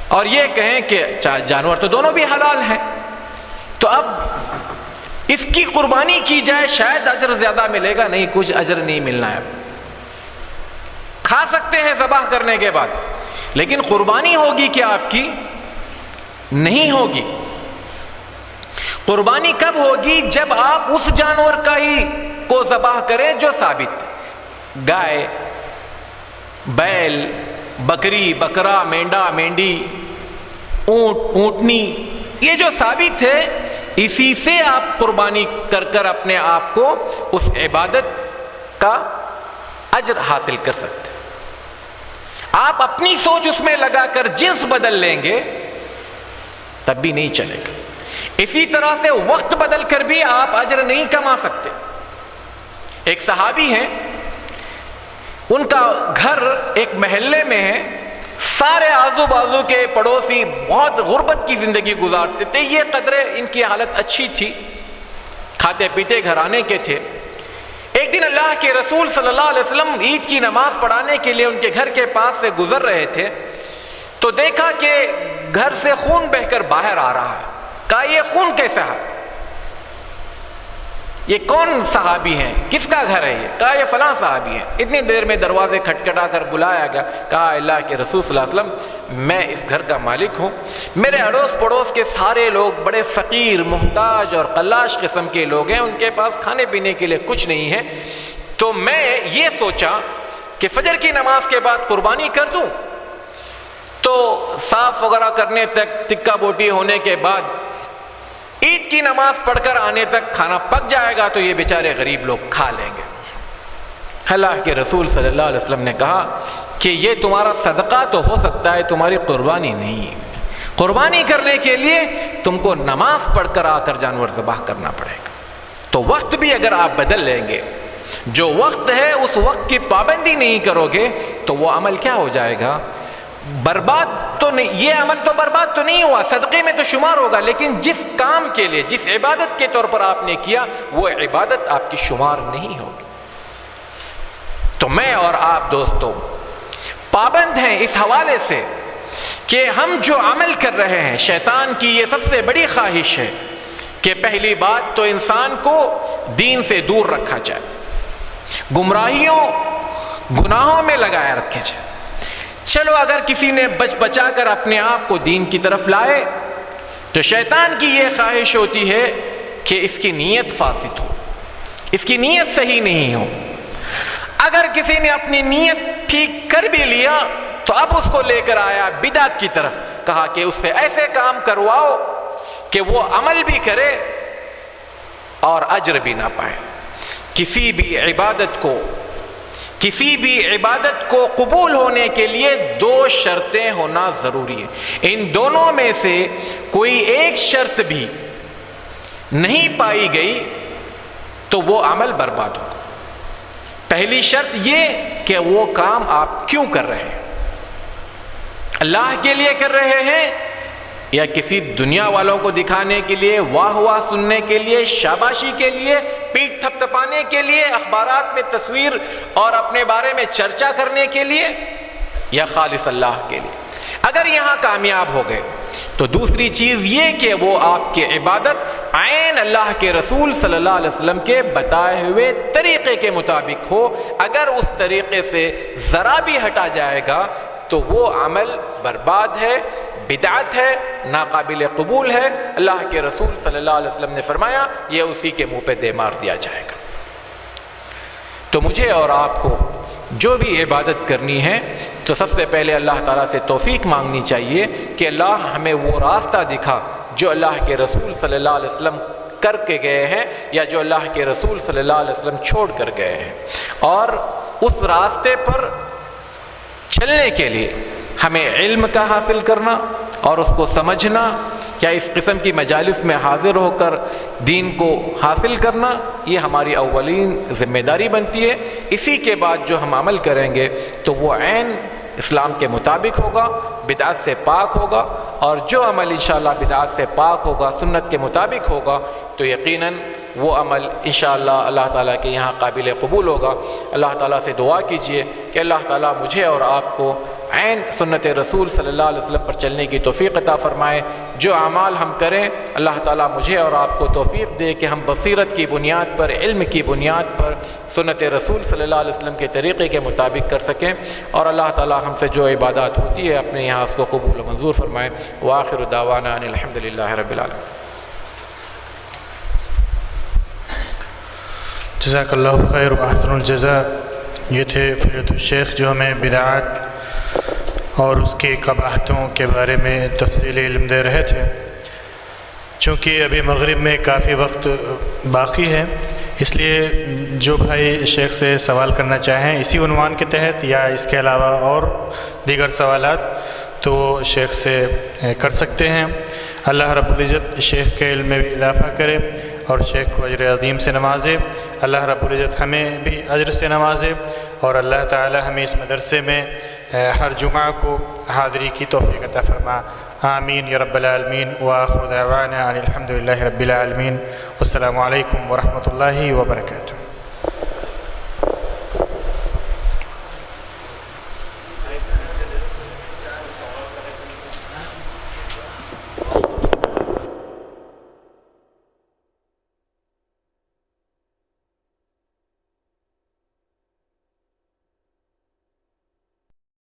اور یہ کہیں کہ جانور تو دونوں بھی حلال ہیں، تو اب اس کی قربانی کی جائے، شاید اجر زیادہ ملے گا، نہیں، کچھ اجر نہیں ملنا ہے۔ کھا سکتے ہیں ذبح کرنے کے بعد، لیکن قربانی ہوگی کیا آپ کی؟ نہیں ہوگی۔ قربانی کب ہوگی؟ جب آپ اس جانور کا ہی کو ذبح کریں جو ثابت ہے۔ گائے، بیل، بکری، بکرا، مینڈا، مینڈی، اونٹ، اونٹنی، یہ جو ثابت ہے، اسی سے آپ قربانی کر کر اپنے آپ کو اس عبادت کا اجر حاصل کر سکتے ہیں۔ آپ اپنی سوچ اس میں لگا کر جنس بدل لیں گے تب بھی نہیں چلے گا۔ اسی طرح سے وقت بدل کر بھی آپ اجر نہیں کما سکتے۔ ایک صحابی ہیں، ان کا گھر ایک محلے میں ہے، سارے آزو بازو کے پڑوسی بہت غربت کی زندگی گزارتے تھے، یہ قدرے ان کی حالت اچھی تھی، کھاتے پیتے گھرانے کے تھے۔ ایک دن اللہ کے رسول صلی اللہ علیہ وسلم عید کی نماز پڑھانے کے لیے ان کے گھر کے پاس سے گزر رہے تھے، تو دیکھا کہ گھر سے خون بہہ کر باہر آ رہا ہے۔ کہا یہ خون کیسا ہے؟ یہ کون صحابی ہیں؟ کس کا گھر ہے یہ؟ کہا یہ فلاں صحابی ہیں۔ اتنی دیر میں دروازے کھٹکھٹا کر بلایا گیا۔ کہا اللہ کے رسول صلی اللہ علیہ وسلم، میں اس گھر کا مالک ہوں، میرے اڑوس پڑوس کے سارے لوگ بڑے فقیر، محتاج اور قلاش قسم کے لوگ ہیں، ان کے پاس کھانے پینے کے لیے کچھ نہیں ہے، تو میں یہ سوچا کہ فجر کی نماز کے بعد قربانی کر دوں، تو صاف وغیرہ کرنے تک، ٹکا بوٹی ہونے کے بعد، عید کی نماز پڑھ کر آنے تک کھانا پک جائے گا تو یہ بیچارے غریب لوگ کھا لیں گے۔ اللہ کے رسول صلی اللہ علیہ وسلم نے کہا کہ یہ تمہارا صدقہ تو ہو سکتا ہے، تمہاری قربانی نہیں ہے۔ قربانی کرنے کے لیے تم کو نماز پڑھ کر آ کر جانور ذبح کرنا پڑے گا۔ تو وقت بھی اگر آپ بدل لیں گے، جو وقت ہے اس وقت کی پابندی نہیں کرو گے تو وہ عمل کیا ہو جائے گا؟ برباد تو نہیں، یہ عمل تو برباد تو نہیں ہوا، صدقے میں تو شمار ہوگا، لیکن جس کام کے لیے، جس عبادت کے طور پر آپ نے کیا، وہ عبادت آپ کی شمار نہیں ہوگی۔ تو میں اور آپ دوستوں پابند ہیں اس حوالے سے کہ ہم جو عمل کر رہے ہیں، شیطان کی یہ سب سے بڑی خواہش ہے کہ پہلی بات تو انسان کو دین سے دور رکھا جائے، گمراہیوں گناہوں میں لگائے رکھے جائے۔ چلو اگر کسی نے بچا کر اپنے آپ کو دین کی طرف لائے تو شیطان کی یہ خواہش ہوتی ہے کہ اس کی نیت فاسد ہو، اس کی نیت صحیح نہیں ہو۔ اگر کسی نے اپنی نیت ٹھیک کر بھی لیا تو اب اس کو لے کر آیا بدعت کی طرف، کہا کہ اس سے ایسے کام کرواؤ کہ وہ عمل بھی کرے اور اجر بھی نہ پائے۔ کسی بھی عبادت کو قبول ہونے کے لیے دو شرطیں ہونا ضروری ہے، ان دونوں میں سے کوئی ایک شرط بھی نہیں پائی گئی تو وہ عمل برباد ہوگا۔ پہلی شرط یہ کہ وہ کام آپ کیوں کر رہے ہیں، اللہ کے لیے کر رہے ہیں یا کسی دنیا والوں کو دکھانے کے لیے، واہ واہ سننے کے لیے، شاباشی کے لیے، پیٹھ تھپ تھپانے کے لیے، اخبارات میں تصویر اور اپنے بارے میں چرچا کرنے کے لیے، یا خالص اللہ کے لیے۔ اگر یہاں کامیاب ہو گئے تو دوسری چیز یہ کہ وہ آپ کی عبادت عین اللہ کے رسول صلی اللہ علیہ وسلم کے بتائے ہوئے طریقے کے مطابق ہو۔ اگر اس طریقے سے ذرا بھی ہٹا جائے گا تو وہ عمل برباد ہے، بدعت ہے، ناقابل قبول ہے۔ اللہ کے رسول صلی اللہ علیہ وسلم نے فرمایا یہ اسی کے منہ پہ دے مار دیا جائے گا۔ تو مجھے اور آپ کو جو بھی عبادت کرنی ہے تو سب سے پہلے اللہ تعالیٰ سے توفیق مانگنی چاہیے کہ اللہ ہمیں وہ راستہ دکھا جو اللہ کے رسول صلی اللہ علیہ وسلم کر کے گئے ہیں یا جو اللہ کے رسول صلی اللہ علیہ وسلم چھوڑ کر گئے ہیں، اور اس راستے پر چلنے کے لیے ہمیں علم کا حاصل کرنا اور اس کو سمجھنا، یا اس قسم کی مجالس میں حاضر ہو کر دین کو حاصل کرنا، یہ ہماری اولین ذمہ داری بنتی ہے۔ اسی کے بعد جو ہم عمل کریں گے تو وہ عین اسلام کے مطابق ہوگا، بدعت سے پاک ہوگا، اور جو عمل انشاءاللہ بدعت سے پاک ہوگا، سنت کے مطابق ہوگا، تو یقیناً وہ عمل انشاءاللہ اللہ تعالیٰ کے یہاں قابل قبول ہوگا۔ اللہ تعالیٰ سے دعا کیجئے کہ اللہ تعالیٰ مجھے اور آپ کو عین سنت رسول صلی اللہ علیہ وسلم پر چلنے کی توفیق عطا فرمائے۔ جو اعمال ہم کریں اللہ تعالیٰ مجھے اور آپ کو توفیق دے کہ ہم بصیرت کی بنیاد پر، علم کی بنیاد پر سنت رسول صلی اللہ علیہ وسلم کے طریقے کے مطابق کر سکیں، اور اللہ تعالیٰ ہم سے جو عبادات ہوتی ہے اپنے یہاں اس کو قبول و منظور فرمائے۔ وآخر دعوانا ان الحمد للہ رب العالمین۔ جزاک اللہ خیر و احسن الجزاء۔ یہ تھے فضیلۃ الشیخ جو ہمیں بدعات اور اس کی قباحتوں کے بارے میں تفصیلی علم دے رہے تھے۔ چونکہ ابھی مغرب میں کافی وقت باقی ہے، اس لیے جو بھائی شیخ سے سوال کرنا چاہیں اسی عنوان کے تحت یا اس کے علاوہ اور دیگر سوالات تو شیخ سے کر سکتے ہیں۔ اللہ رب العزت شیخ کے علم میں بھی اضافہ کرے اور شیخ کو اجر عظیم سے نوازے۔ اللہ رب العزت ہمیں بھی اجر سے نوازے، اور اللہ تعالی ہمیں اس مدرسے میں ہر جمعہ کو حاضری کی توفیق عطا فرما۔ آمین یا رب العالمین۔ وآخر دعوانا ان الحمد للہ رب العالمین۔ والسلام علیکم ورحمۃ اللہ وبرکاتہ۔